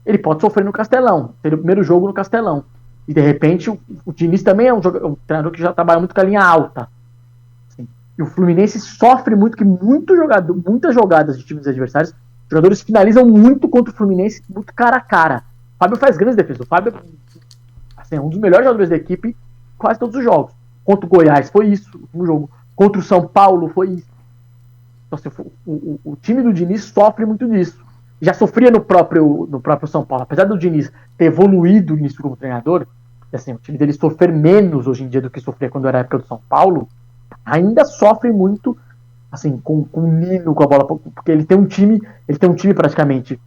Speaker 2: ele pode sofrer no Castelão. Seria o primeiro jogo no Castelão. E de repente o Diniz também é um treinador que já trabalha muito com a linha alta. Assim. E o Fluminense sofre muito que muitas jogadas de times adversários, os jogadores finalizam muito contra o Fluminense, muito cara a cara. O Fábio faz grandes defesas. O Fábio assim, é um dos melhores jogadores da equipe em quase todos os jogos. Contra o Goiás foi isso, o último jogo. Contra o São Paulo foi isso. Então, assim, o time do Diniz sofre muito disso. Já sofria no próprio São Paulo. Apesar do Diniz ter evoluído nisso como treinador, assim, o time dele sofrer menos hoje em dia do que sofria quando era a época do São Paulo, ainda sofre muito assim, com o Nino, com a bola, porque ele tem um time praticamente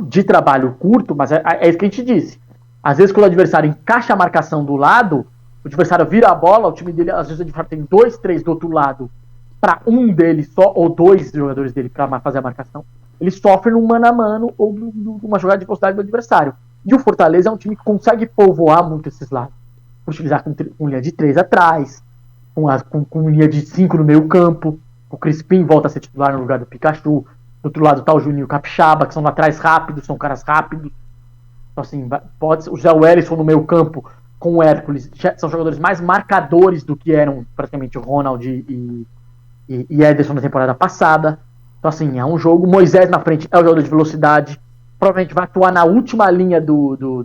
Speaker 2: de trabalho curto, mas é isso que a gente disse. Às vezes, quando o adversário encaixa a marcação do lado, o adversário vira a bola, o time dele, às vezes, o adversário tem 2, 3 do outro lado, para um deles só, ou 2 jogadores dele para fazer a marcação, ele sofre num mano a mano ou numa jogada de velocidade do adversário. E o Fortaleza é um time que consegue povoar muito esses lados. Utilizar com linha de 3 atrás, com linha de 5 no meio campo, o Crispim volta a ser titular no lugar do Pikachu, do outro lado tá o Juninho Capixaba, que são laterais rápidos, são caras rápidos. Então, assim, pode ser o Zé Wellison no meio campo com o Hércules, são jogadores mais marcadores do que eram praticamente o Ronald e Ederson na temporada passada. Então, assim, é um jogo. Moisés na frente é o jogador de velocidade. Provavelmente vai atuar na última linha do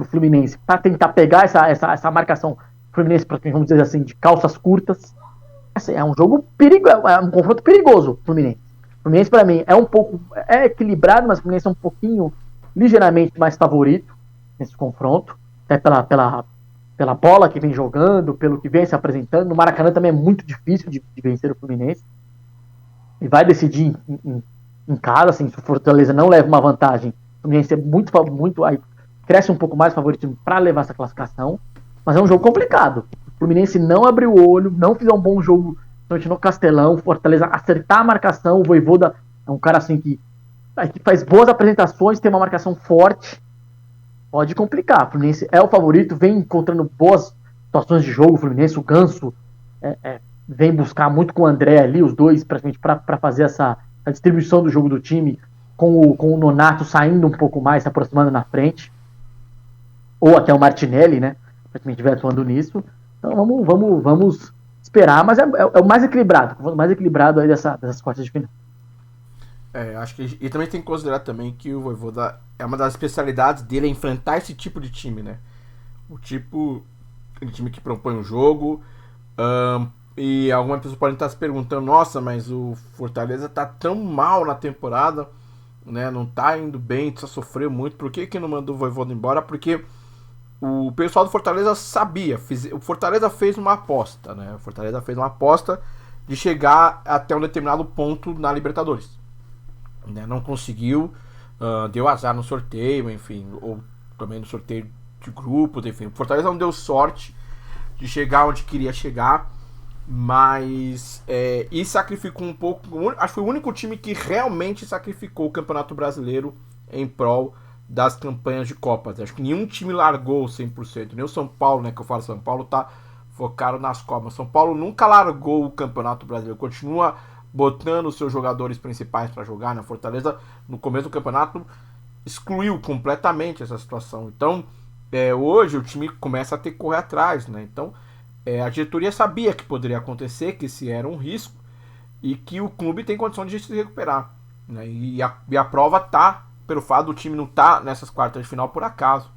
Speaker 2: Fluminense para tentar pegar essa marcação Fluminense, vamos dizer assim, de calças curtas. Assim, é um jogo perigoso, é um confronto perigoso, Fluminense. O Fluminense, para mim, é equilibrado, mas o Fluminense é um pouquinho, ligeiramente mais favorito nesse confronto, até pela bola que vem jogando, pelo que vem se apresentando. No Maracanã também é muito difícil de vencer o Fluminense. E vai decidir em casa, assim, se o Fortaleza não leva uma vantagem, o Fluminense é muito aí cresce um pouco mais favoritismo para levar essa classificação, mas é um jogo complicado. O Fluminense não abriu o olho, não fizer um bom jogo no Castelão, Fortaleza acertar a marcação, o Vojvoda é um cara assim que faz boas apresentações, tem uma marcação forte, pode complicar. O Fluminense é o favorito, vem encontrando boas situações de jogo, o Fluminense, o Ganso vem buscar muito com o André ali, os dois, praticamente, para fazer essa distribuição do jogo do time, com o Nonato saindo um pouco mais, se aproximando na frente, ou até o Martinelli, né, praticamente estiver atuando nisso. Então vamos esperar, mas é o mais equilibrado aí dessas quartas de final.
Speaker 1: Acho que e também tem que considerar também que o Vojvoda é uma das especialidades dele é enfrentar esse tipo de time, né? O tipo de time que propõe um jogo. E algumas pessoas podem estar se perguntando: nossa, mas o Fortaleza tá tão mal na temporada, né? Não tá indo bem, só sofreu muito. Por que não mandou o Vojvoda embora? Porque o pessoal do Fortaleza sabia. O Fortaleza fez uma aposta, né? O Fortaleza fez uma aposta de chegar até um determinado ponto na Libertadores. Né? Não conseguiu, deu azar no sorteio, enfim, ou também no sorteio de grupos, enfim. O Fortaleza não deu sorte de chegar onde queria chegar, mas e sacrificou um pouco. Acho que foi o único time que realmente sacrificou o Campeonato Brasileiro em prol das campanhas de Copas. Acho que nenhum time largou 100%. Nem o São Paulo, né, que eu falo, São Paulo tá focado nas Copas. São Paulo nunca largou o Campeonato Brasileiro, continua botando os seus jogadores principais para jogar. Na Fortaleza, no começo do campeonato, excluiu completamente essa situação. Então, hoje o time começa a ter que correr atrás, né? Então, a diretoria sabia que poderia acontecer, que esse era um risco e que o clube tem condições de se recuperar, né? E a prova tá pelo fato do time não estar nessas quartas de final por acaso,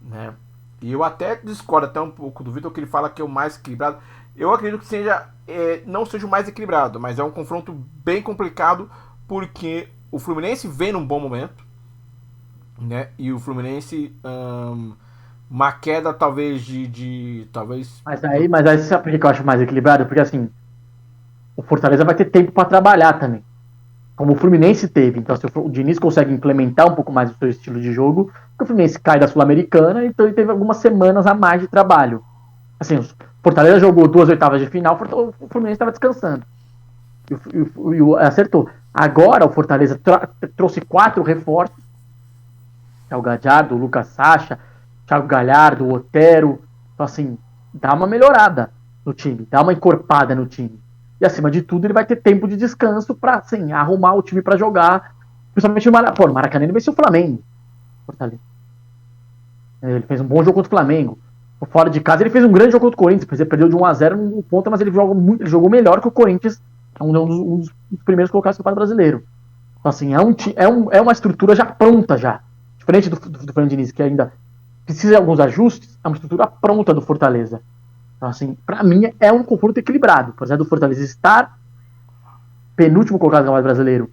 Speaker 1: né? E eu até discordo até um pouco do Vitor, que ele fala que é o mais equilibrado. Eu acredito que não seja o mais equilibrado, mas é um confronto bem complicado, porque o Fluminense vem num bom momento, né? E o Fluminense uma queda talvez talvez.
Speaker 2: Mas aí você sabe por que eu acho mais equilibrado? Porque assim, o Fortaleza vai ter tempo para trabalhar também. como o Fluminense teve. Então, se o Diniz consegue implementar um pouco mais o seu estilo de jogo, porque o Fluminense cai da Sul-Americana, então ele teve algumas semanas a mais de trabalho. Assim, o Fortaleza jogou 2 oitavas de final, o Fluminense estava descansando. E acertou. Agora o Fortaleza trouxe 4 reforços. É o Gadiardo, o Lucas Sacha, Thiago Galhardo, o Otero. Então, assim, dá uma melhorada no time, dá uma encorpada no time. E, acima de tudo, ele vai ter tempo de descanso para, assim, arrumar o time para jogar. Principalmente no Maracanã, ele venceu o Flamengo. Fortaleza. Ele fez um bom jogo contra o Flamengo. Fora de casa, ele fez um grande jogo contra o Corinthians. Ele perdeu de 1-0 no ponto, mas ele jogou melhor que o Corinthians, um dos primeiros colocados no Campeonato Brasileiro. Então, assim, é uma estrutura já pronta já. Diferente do Fernando Diniz, que ainda precisa de alguns ajustes, é uma estrutura pronta do Fortaleza. Então, assim, pra mim é um confronto equilibrado. Apesar do Fortaleza estar penúltimo colocado no Campeonato Brasileiro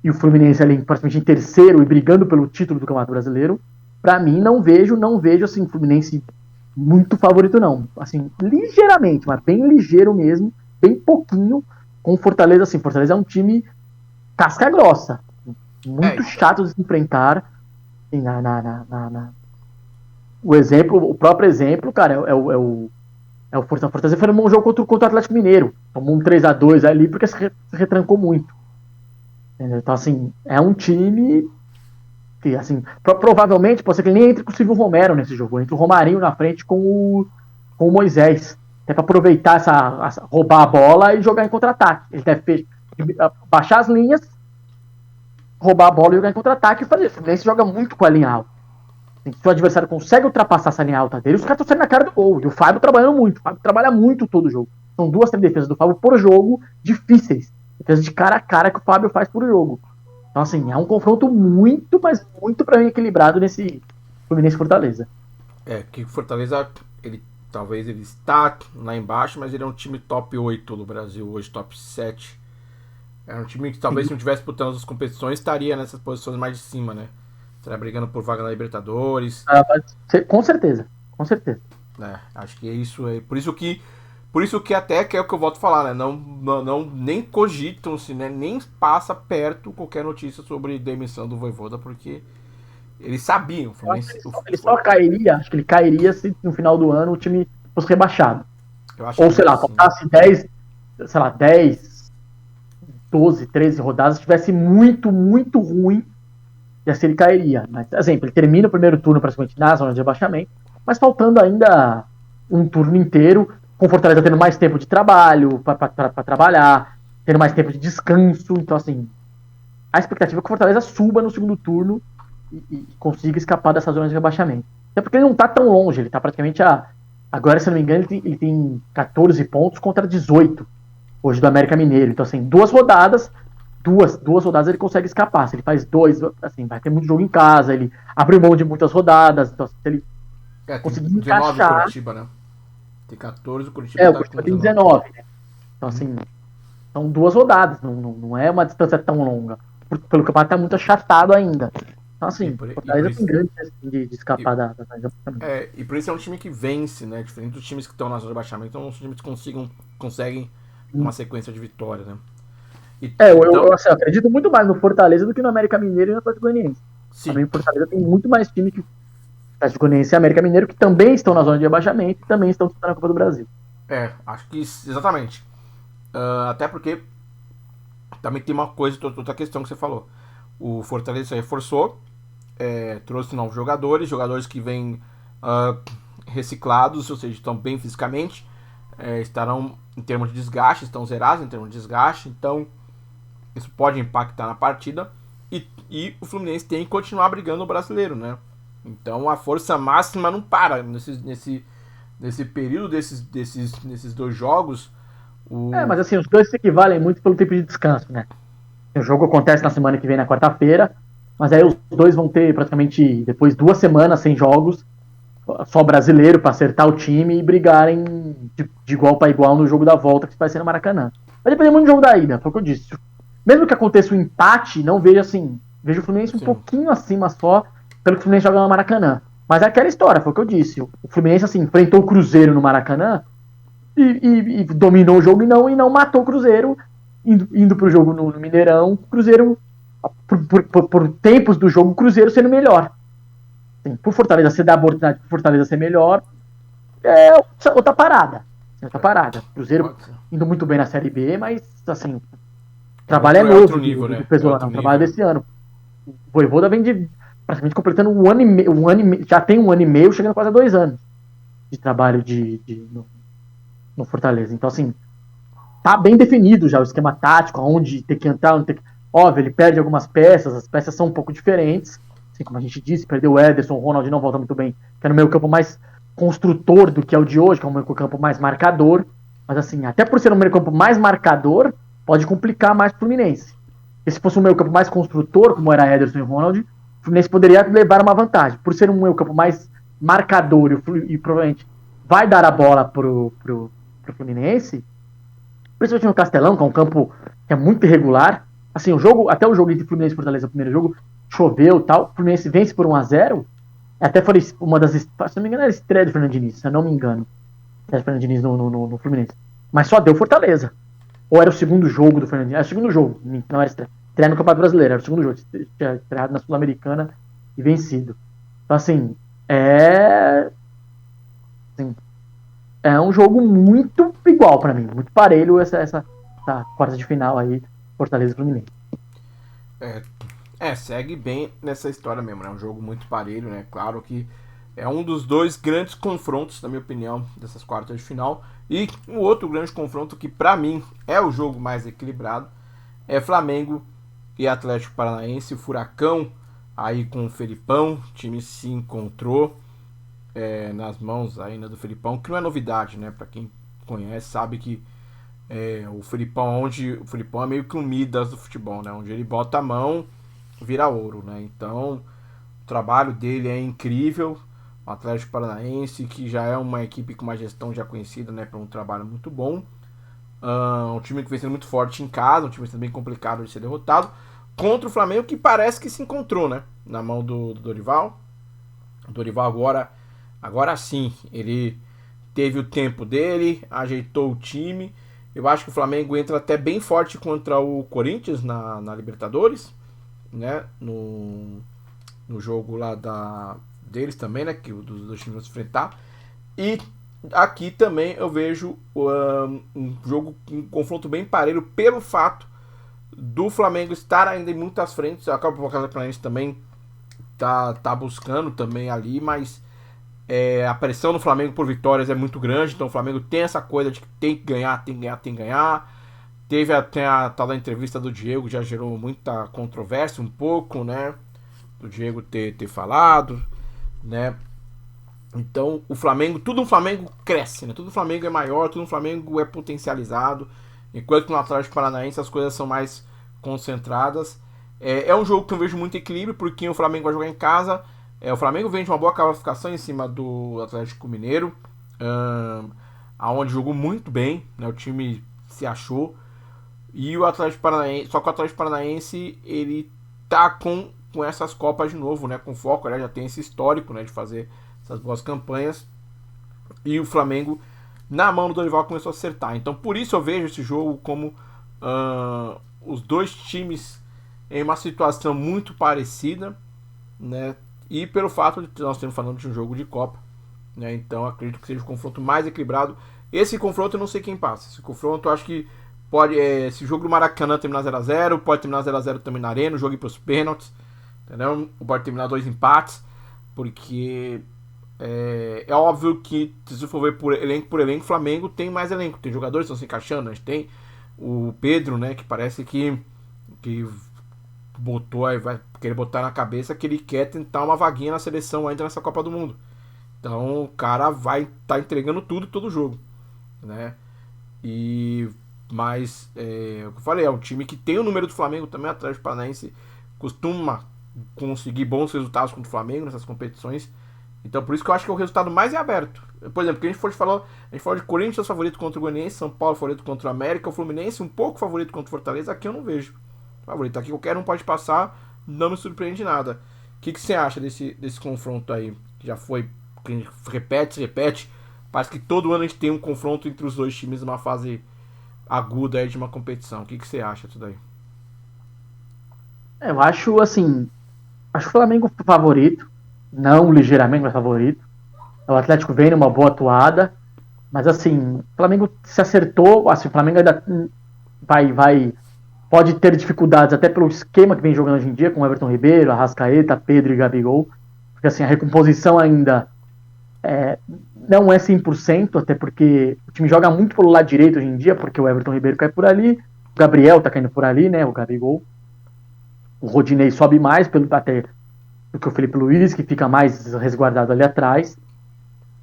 Speaker 2: e o Fluminense ali praticamente em terceiro e brigando pelo título do Campeonato Brasileiro, pra mim não vejo assim, o Fluminense muito favorito não. Assim, ligeiramente, mas bem ligeiro mesmo, bem pouquinho, com o Fortaleza. Assim, Fortaleza é um time casca grossa, muito chato de se enfrentar. Assim, o próprio exemplo, cara, é o Fortaleza foi um jogo contra o Atlético Mineiro. Tomou um 3-2 ali porque se retrancou muito. Entendeu? Então, assim, é um time que, assim, provavelmente pode ser que ele nem entre com o Silvio Romero nesse jogo. Entre o Romarinho na frente com o Moisés. Até para aproveitar roubar a bola e jogar em contra-ataque. Ele deve baixar as linhas, roubar a bola e jogar em contra-ataque e fazer isso. O Fluminense joga muito com a linha alta. Se o adversário consegue ultrapassar essa linha alta dele, os caras estão saindo na cara do gol. E o Fábio trabalhando muito. O Fábio trabalha muito todo o jogo. São 2, 3 defesas do Fábio por jogo difíceis. Defesas de cara a cara que o Fábio faz por jogo. Então, assim, é um confronto muito, mas muito pra mim equilibrado nesse Fluminense Fortaleza.
Speaker 1: Que o Fortaleza, talvez ele está lá embaixo, mas ele é um time top 8 do Brasil hoje, top 7. É um time que talvez se não tivesse disputando as competições, estaria nessas posições mais de cima, né? Estaria brigando por vaga na Libertadores.
Speaker 2: Com certeza, com certeza.
Speaker 1: Acho que é isso aí. Por isso que até que é o que eu volto a falar, né? Não nem cogitam-se, né? Nem passa perto qualquer notícia sobre demissão do Vojvoda, porque eles sabiam.
Speaker 2: Ele só cairia, acho que ele cairia se no final do ano o time fosse rebaixado. Ou, sei lá, faltasse 10, 12, 13 rodadas, tivesse muito, muito ruim, e assim ele cairia. Mas, exemplo, ele termina o primeiro turno praticamente na zona de rebaixamento, mas faltando ainda um turno inteiro, com o Fortaleza tendo mais tempo de trabalho para trabalhar, tendo mais tempo de descanso. Então, assim, a expectativa é que o Fortaleza suba no segundo turno e consiga escapar dessa zona de rebaixamento. Até porque ele não tá tão longe, ele tá praticamente agora, se eu não me engano, ele tem 14 pontos contra 18 hoje do América Mineiro. Então, assim, duas rodadas ele consegue escapar. Se ele faz 2, assim, vai ter muito jogo em casa, ele abre mão de muitas rodadas. Então, se ele conseguir encaixar...
Speaker 1: Curitiba, né? Tem 14, o Curitiba
Speaker 2: o Curitiba tem 19, né? Então, assim, são 2 rodadas, não é uma distância tão longa. Pelo campeonato tá muito achatado ainda. Então, assim, o Fortaleza tem grande chance de escapar da
Speaker 1: e por isso é um time que vence, né? Diferente dos times que estão na zona de rebaixamento, então, os times que conseguem uma sequência de vitória, né?
Speaker 2: Eu acredito muito mais no Fortaleza do que no América Mineiro e no Atlético Goianiense. Também o Fortaleza tem muito mais time que Atlético Goianiense e América Mineiro, que também estão na zona de rebaixamento e também estão disputando a Copa do Brasil.
Speaker 1: Acho que exatamente. Até porque também tem uma outra questão que você falou. O Fortaleza reforçou, trouxe novos jogadores que vêm reciclados, ou seja, estão bem fisicamente, estarão em termos de desgaste, estão zerados em termos de desgaste, então isso pode impactar na partida, e o Fluminense tem que continuar brigando no Brasileiro, né? Então a força máxima não para nesse período desses 2 jogos.
Speaker 2: Mas assim, os dois se equivalem muito pelo tempo de descanso, né? O jogo acontece na semana que vem, na quarta-feira, mas aí os dois vão ter praticamente depois 2 semanas sem jogos, só brasileiro para acertar o time e brigarem de igual para igual no jogo da volta, que vai ser no Maracanã. Vai depender muito do jogo da ida, foi o que eu disse. Mesmo que aconteça um empate, não vejo assim, vejo o Fluminense um pouquinho acima só, pelo que o Fluminense joga no Maracanã. Mas é aquela história, foi o que eu disse. O Fluminense, assim, enfrentou o Cruzeiro no Maracanã e dominou o jogo e não matou o Cruzeiro. indo pro jogo no Mineirão, o Cruzeiro, por tempos do jogo, o Cruzeiro sendo melhor. Assim, por Fortaleza, você dá a oportunidade pro Fortaleza ser melhor, é outra parada. Outra parada. Cruzeiro indo muito bem na Série B, mas, assim, o trabalho é novo do Pesolano, o trabalho desse ano. O Vojvoda vem de praticamente completando um ano e meio, já tem 1 ano e meio, chegando quase a 2 anos de trabalho no Fortaleza. Então, assim, tá bem definido já o esquema tático, onde tem que entrar, onde tem que... Óbvio, ele perde algumas peças, as peças são um pouco diferentes, assim como a gente disse, perdeu o Ederson, o Ronald não volta muito bem, que é no meio campo mais construtor do que é o de hoje, que é um meio campo mais marcador, mas assim, até por ser um meio campo mais marcador, pode complicar mais pro Fluminense. Porque se fosse um meio campo mais construtor, como era Ederson e Ronald, o Fluminense poderia levar uma vantagem. Por ser um meio campo mais marcador e provavelmente vai dar a bola pro Fluminense, principalmente no Castelão, que é um campo que é muito irregular. Assim, até o jogo entre Fluminense e Fortaleza, o primeiro jogo, choveu e tal, o Fluminense vence por 1-0. Até foi uma das, se não me engano, era a estreia do Fernando Diniz, se eu não me engano. Estreia do Fernando Diniz no Fluminense. Mas só deu Fortaleza. Ou era o segundo jogo do Fernando Diniz? Era o segundo jogo, não era estreia. Estreia no Campeonato Brasileiro, era o segundo jogo. Tinha estreado na Sul-Americana e vencido. Então, assim, é um jogo muito igual pra mim, muito parelho essa quarta de final aí, Fortaleza e Fluminense.
Speaker 1: Segue bem nessa história mesmo, né? Um jogo muito parelho, né? Claro que é um dos dois grandes confrontos, na minha opinião, dessas quartas de final. E o outro grande confronto, que pra mim é o jogo mais equilibrado, é Flamengo e Atlético Paranaense. O Furacão aí com o Felipão, o time se encontrou nas mãos ainda do Felipão, que não é novidade, né? Pra quem conhece, sabe que o Felipão é meio que um Midas do futebol, né? Onde ele bota a mão, vira ouro, né? Então, o trabalho dele é incrível. O Atlético Paranaense, que já é uma equipe com uma gestão já conhecida, né? Para um trabalho muito bom. Um time que vem sendo muito forte em casa, um time sendo bem complicado de ser derrotado. Contra o Flamengo, que parece que se encontrou, né? Na mão do Dorival. O Dorival agora sim, ele teve o tempo dele, ajeitou o time. Eu acho que o Flamengo entra até bem forte contra o Corinthians na Libertadores, né? No jogo lá deles também, né? Que dos dois times vão se enfrentar. E aqui também eu vejo um jogo, um confronto bem parelho pelo fato do Flamengo estar ainda em muitas frentes. A Copa Paranaense também tá buscando também ali, mas a pressão no Flamengo por vitórias é muito grande, então o Flamengo tem essa coisa de que tem que ganhar. Teve até a tal da entrevista do Diego, já gerou muita controvérsia um pouco, né? Do Diego ter falado, né? Então tudo no Flamengo cresce, né? Tudo no Flamengo é maior, tudo no Flamengo é potencializado, enquanto no Atlético Paranaense as coisas são mais concentradas. É um jogo que eu vejo muito equilíbrio, porque o Flamengo vai jogar em casa. O Flamengo vem de uma boa classificação em cima do Atlético Mineiro, aonde jogou muito bem, né? O time se achou. E o Atlético Paranaense, só que o Atlético Paranaense ele tá com essas Copas de novo, né? Com foco, já tem esse histórico, né? De fazer essas boas campanhas. E o Flamengo, na mão do Dorival, começou a acertar. Então por isso eu vejo esse jogo como os dois times em uma situação muito parecida, né? E pelo fato de nós estarmos falando de um jogo de Copa, né? Então acredito que seja o confronto mais equilibrado. Esse confronto eu não sei quem passa. Esse confronto eu acho que pode. Esse jogo do Maracanã terminar 0x0, pode terminar 0x0 também na Arena, o jogo ir para os pênaltis, entendeu? Pode terminar 2 empates, porque é óbvio que se for ver por elenco, o Flamengo tem mais elenco, tem jogadores que estão se encaixando. A gente tem o Pedro, né? Que parece que botou aí, vai querer botar na cabeça que ele quer tentar uma vaguinha na seleção ainda nessa Copa do Mundo. Então o cara vai estar entregando tudo todo jogo, né? Mas o que eu falei, é um time que tem o número do Flamengo também. O Atlético Paranaense costuma conseguir bons resultados contra o Flamengo nessas competições. Então por isso que eu acho que o resultado mais é aberto. Por exemplo, que a gente falou de Corinthians favorito contra o Goianiense, São Paulo favorito contra o América, o Fluminense um pouco favorito contra o Fortaleza. Aqui eu não vejo favorito. Aqui qualquer um pode passar, não me surpreende nada. O que você acha desse confronto aí? Que já foi, que se repete. Parece que todo ano a gente tem um confronto entre os dois times numa fase aguda aí de uma competição. O que você acha disso daí?
Speaker 2: Eu acho, assim, acho o Flamengo favorito, não ligeiramente mais favorito. O Atlético vem numa boa atuada, mas assim, o Flamengo se acertou, assim, o Flamengo ainda vai pode ter dificuldades até pelo esquema que vem jogando hoje em dia, com Everton Ribeiro, Arrascaeta, Pedro e Gabigol, porque assim, a recomposição ainda não é 100%, até porque o time joga muito pelo lado direito hoje em dia, porque o Everton Ribeiro cai por ali, o Gabriel tá caindo por ali, né, o Gabigol, o Rodinei sobe mais, até do que o Felipe Luiz, que fica mais resguardado ali atrás.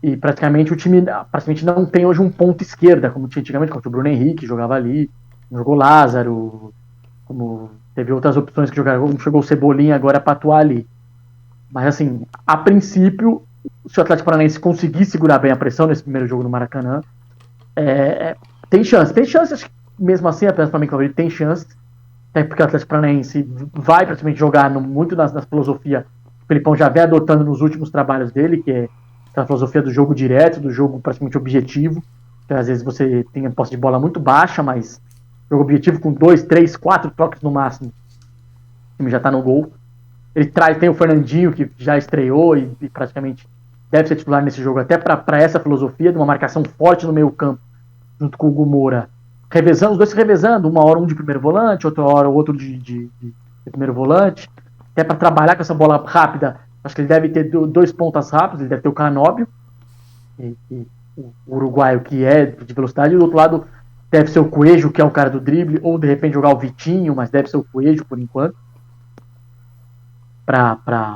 Speaker 2: E praticamente o time praticamente não tem hoje um ponto esquerda, como tinha antigamente, como o Bruno Henrique jogava ali, jogou Lázaro, como teve outras opções que jogaram, chegou o Cebolinha agora para atuar ali. Mas assim, a princípio, se o Atlético Paranaense conseguir segurar bem a pressão nesse primeiro jogo no Maracanã, tem chance. Tem chance, acho que mesmo assim, apenas para mim que tem chance, até porque o Atlético Paranaense vai praticamente jogar muito na filosofia que o Felipão já vem adotando nos últimos trabalhos dele, que é a filosofia do jogo direto, do jogo praticamente objetivo, que às vezes você tem a posse de bola muito baixa, mas jogo objetivo com 2, 3, 4 toques no máximo, o time já está no gol. Ele tem o Fernandinho, que já estreou e praticamente deve ser titular nesse jogo, até para essa filosofia de uma marcação forte no meio campo, junto com o Hugo Moura, revezando, os dois se revezando, uma hora um de primeiro volante, outra hora o outro de primeiro volante, até para trabalhar com essa bola rápida. Acho que ele deve ter dois pontas rápidos, ele deve ter o Canóbio, o uruguaio, que é de velocidade, e do outro lado deve ser o Coelho, que é o cara do drible, ou de repente jogar o Vitinho, mas deve ser o Coelho por enquanto, para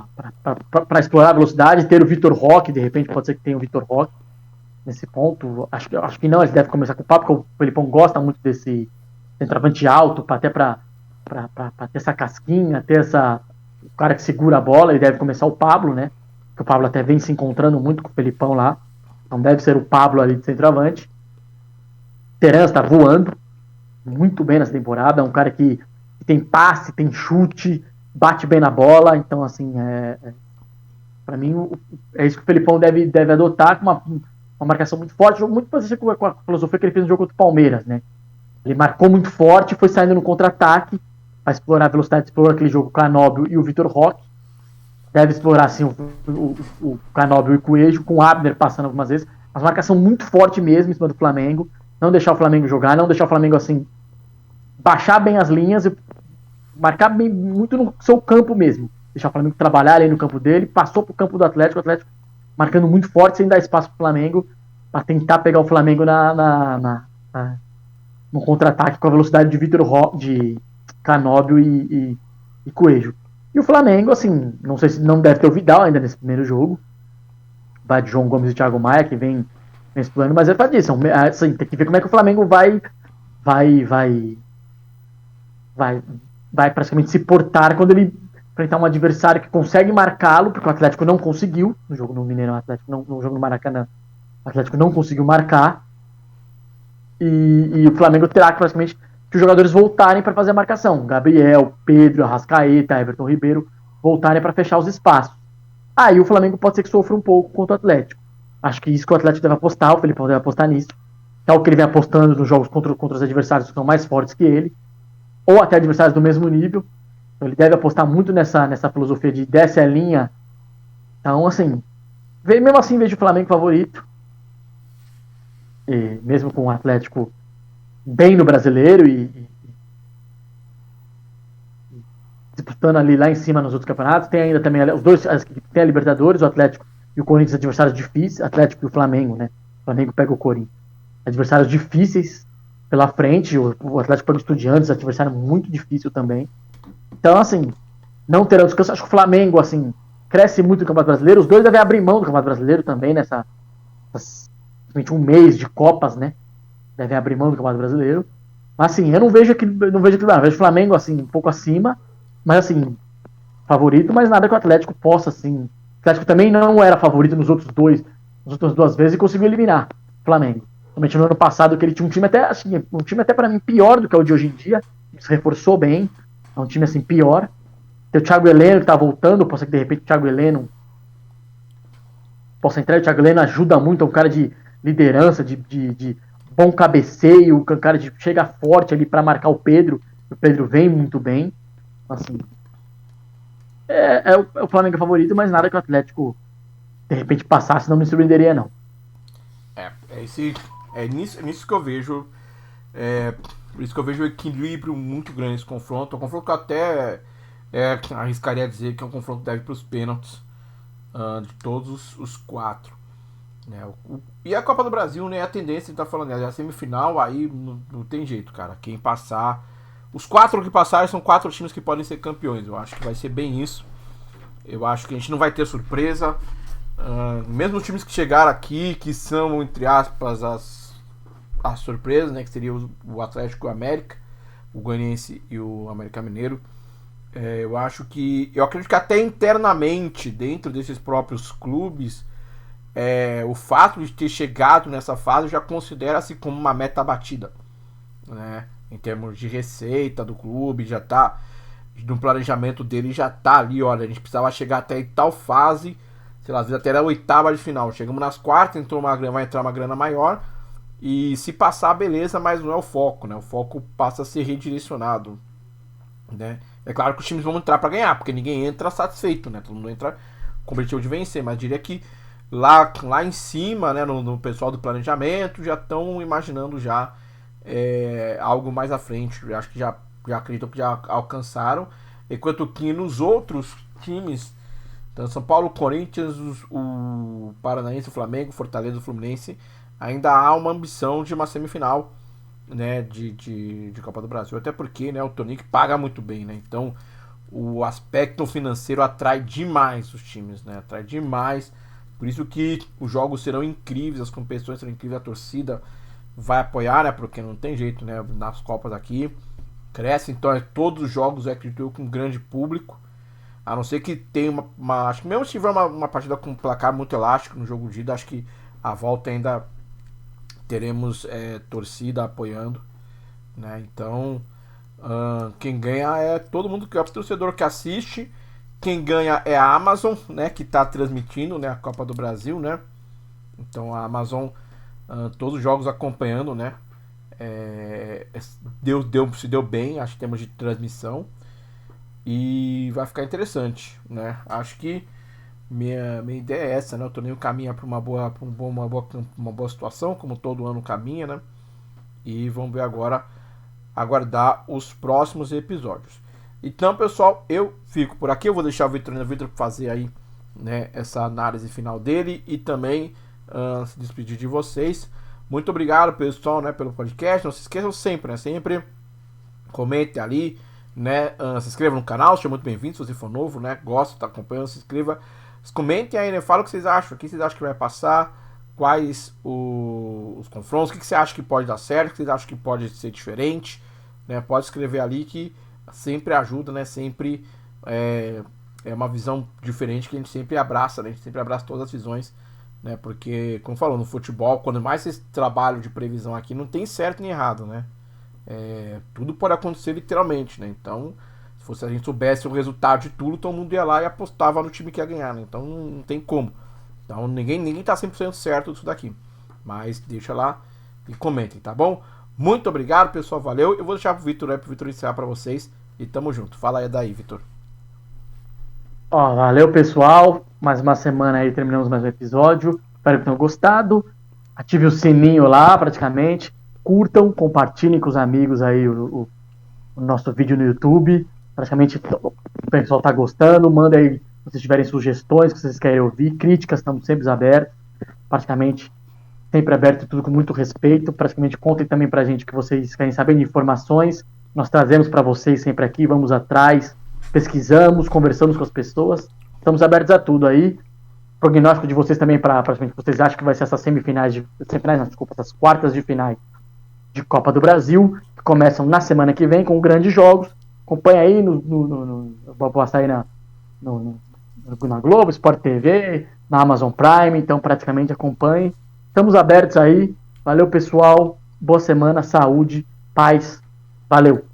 Speaker 2: explorar a velocidade, ter o Vitor Roque, de repente pode ser que tenha o Vitor Roque nesse ponto. Acho que não, ele deve começar com o papo, porque o Felipão gosta muito desse centroavante alto, até para ter essa casquinha, ter o cara que segura a bola. Ele deve começar o Pablo, né? Que o Pablo até vem se encontrando muito com o Felipão lá. Então deve ser o Pablo ali de centroavante. Terence tá voando muito bem nessa temporada. É um cara que tem passe, tem chute, bate bem na bola. Então, assim, para mim, é isso que o Felipão deve adotar, com uma marcação muito forte, muito parecido com a filosofia que ele fez no jogo contra o Palmeiras, né? Ele marcou muito forte, foi saindo no contra-ataque para explorar a velocidade, explorou aquele jogo o Canóbio e o Vitor Roque. Deve explorar, assim, o Canóbio e o Coelho, com o Abner passando algumas vezes. Mas marcação muito forte mesmo em cima do Flamengo. Não deixar o Flamengo jogar, não deixar o Flamengo, assim, baixar bem as linhas e marcar bem, muito no seu campo mesmo. Deixar o Flamengo trabalhar ali no campo dele. Passou pro campo do Atlético, o Atlético marcando muito forte, sem dar espaço pro Flamengo, para tentar pegar o Flamengo no contra-ataque com a velocidade de de Canóbio e Coelho. E o Flamengo, assim, não sei se não deve ter o Vidal ainda nesse primeiro jogo. Vai de João Gomes e Thiago Maia, que vem explorando, mas é para disso. Assim, tem que ver como é que o Flamengo vai praticamente se portar quando ele enfrentar um adversário que consegue marcá-lo, porque o Atlético não conseguiu no jogo no Mineirão, no jogo no Maracanã, o Atlético não conseguiu marcar, e o Flamengo terá que praticamente que os jogadores voltarem para fazer a marcação. Gabriel, Pedro, Arrascaeta, Everton Ribeiro voltarem para fechar os espaços. Aí o Flamengo pode ser que sofra um pouco contra o Atlético. Acho que isso que o Atlético deve apostar, o Felipão deve apostar nisso. É o que ele vem apostando nos jogos contra os adversários que são mais fortes que ele, ou até adversários do mesmo nível. Então ele deve apostar muito nessa filosofia de desce a linha. Então, assim, mesmo assim vejo o Flamengo favorito. E mesmo com o Atlético bem no brasileiro e disputando ali lá em cima nos outros campeonatos. Tem ainda também os dois, tem a Libertadores, o Atlético e o Corinthians, adversários difíceis, Atlético e o Flamengo, né? O Flamengo pega o Corinthians. Adversários difíceis pela frente, o Atlético pega o Estudiantes, adversário muito difícil também. Então, assim, não terão descanso. Acho que o Flamengo, assim, cresce muito no Campeonato Brasileiro. Os dois devem abrir mão do Campeonato Brasileiro também, um mês de Copas, né? Devem abrir mão do Campeonato Brasileiro. Mas, assim, eu não vejo eu vejo o Flamengo, assim, um pouco acima, mas, assim, favorito, mas nada que o Atlético possa, assim. O Atlético também não era favorito nas outras duas vezes e conseguiu eliminar o Flamengo. Somente no ano passado, que ele tinha um time até, assim, para mim pior do que é o de hoje em dia. Se reforçou bem. É um time, assim, pior. Tem o Thiago Heleno que tá voltando. Pode ser que de repente o Thiago Heleno possa entrar. O Thiago Heleno ajuda muito. É um cara de liderança, de bom cabeceio, o cara chega forte ali para marcar o Pedro vem muito bem. Assim, é o Flamengo favorito, mas nada que o Atlético de repente passasse não me surpreenderia, não.
Speaker 1: É nisso que eu vejo. Por isso que eu vejo um equilíbrio muito grande nesse confronto. Um confronto que eu até arriscaria dizer que é um confronto que deve para os pênaltis de todos os quatro. Né? E a Copa do Brasil, né? A tendência, tá falando, a semifinal, aí não tem jeito, cara. Quem passar. Os 4 que passarem são 4 times que podem ser campeões. Eu acho que vai ser bem isso. Eu acho que a gente não vai ter surpresa. Mesmo os times que chegaram aqui, que são, entre aspas, as surpresas, né? Que seria o Atlético e o América, o Goianiense e o América Mineiro. Eu acredito que até internamente, dentro desses próprios clubes, o fato de ter chegado nessa fase já considera-se como uma meta batida, né? Em termos de receita do clube, já tá no planejamento dele, já tá ali, olha, a gente precisava chegar até em tal fase, sei lá, às vezes até a oitava de final, chegamos nas quartas, vai entrar uma grana maior, e se passar, beleza, mas não é o foco, né? O foco passa a ser redirecionado, né? É claro que os times vão entrar para ganhar, porque ninguém entra satisfeito, né? Todo mundo entra com o objetivo de vencer, mas diria que lá em cima, né, no pessoal do planejamento, já estão imaginando já algo mais à frente. Eu acho que já acredito que já alcançaram. Enquanto que nos outros times, então São Paulo, Corinthians, o Paranaense, o Flamengo, o Fortaleza, o Fluminense, ainda há uma ambição de uma semifinal, né, de Copa do Brasil. Até porque, né, o Tonic paga muito bem, né? Então o aspecto financeiro atrai demais os times, né? Atrai demais. Por isso que os jogos serão incríveis, as competições serão incríveis, a torcida vai apoiar, né? Porque não tem jeito, né? Nas Copas aqui cresce, então todos os jogos acredito com um grande público. A não ser que tenha acho que mesmo se tiver uma partida com um placar muito elástico no jogo de ida, acho que a volta ainda teremos torcida apoiando, né? Então quem ganha é todo mundo, que é o torcedor que assiste. Quem ganha é a Amazon, né, que está transmitindo, né, a Copa do Brasil, né? Então a Amazon, todos os jogos acompanhando, né? Se deu bem, acho que temos de transmissão. E vai ficar interessante, né? Acho que minha ideia é essa, né? O torneio caminha para uma boa situação, como todo ano caminha, né? E vamos ver agora, aguardar os próximos episódios. Então, pessoal, eu fico por aqui. Eu vou deixar o Vitor fazer aí, né, essa análise final dele e também se despedir de vocês. Muito obrigado, pessoal, né, pelo podcast. Não se esqueçam sempre, né? Sempre comente ali, né? Se inscreva no canal, seja muito bem-vindo. Se você for novo, né? Gosta, tá acompanhando, se inscreva. Comentem aí, né? Fala o que vocês acham. O que vocês acham que vai passar? Quais os confrontos? O que você acha que pode dar certo? O que vocês acham que pode ser diferente? Né? Pode escrever ali que sempre ajuda, né? Sempre é uma visão diferente que a gente sempre abraça, né? A gente sempre abraça todas as visões, né? Porque, como falou, no futebol, quando mais esse trabalho de previsão aqui, não tem certo nem errado, né? Tudo pode acontecer literalmente, né? Então, se a gente soubesse o resultado de tudo, todo mundo ia lá e apostava no time que ia ganhar, né? Então não tem como. Então ninguém tá 100% certo disso daqui. Mas deixa lá e comentem, tá bom? Muito obrigado, pessoal. Valeu. Eu vou deixar pro Vitor ensinar pra vocês. E tamo junto. Fala aí daí, Vitor.
Speaker 2: Valeu, pessoal. Mais uma semana aí, terminamos mais um episódio. Espero que tenham gostado. Ative o sininho lá, praticamente. Curtam, compartilhem com os amigos aí o nosso vídeo no YouTube. Praticamente o pessoal tá gostando. Manda aí, se vocês tiverem sugestões que vocês querem ouvir, críticas, estamos sempre abertos. Praticamente sempre aberto, tudo com muito respeito. Praticamente contem também pra gente que vocês querem saber de informações. Nós trazemos para vocês sempre aqui, vamos atrás, pesquisamos, conversamos com as pessoas. Estamos abertos a tudo aí. Prognóstico de vocês também para vocês acham que vai ser essas essas quartas de finais de Copa do Brasil, que começam na semana que vem com grandes jogos. Acompanha aí vou passar aí na Globo, Sport TV, na Amazon Prime, então praticamente acompanhe. Estamos abertos aí. Valeu, pessoal. Boa semana, saúde, paz. Valeu.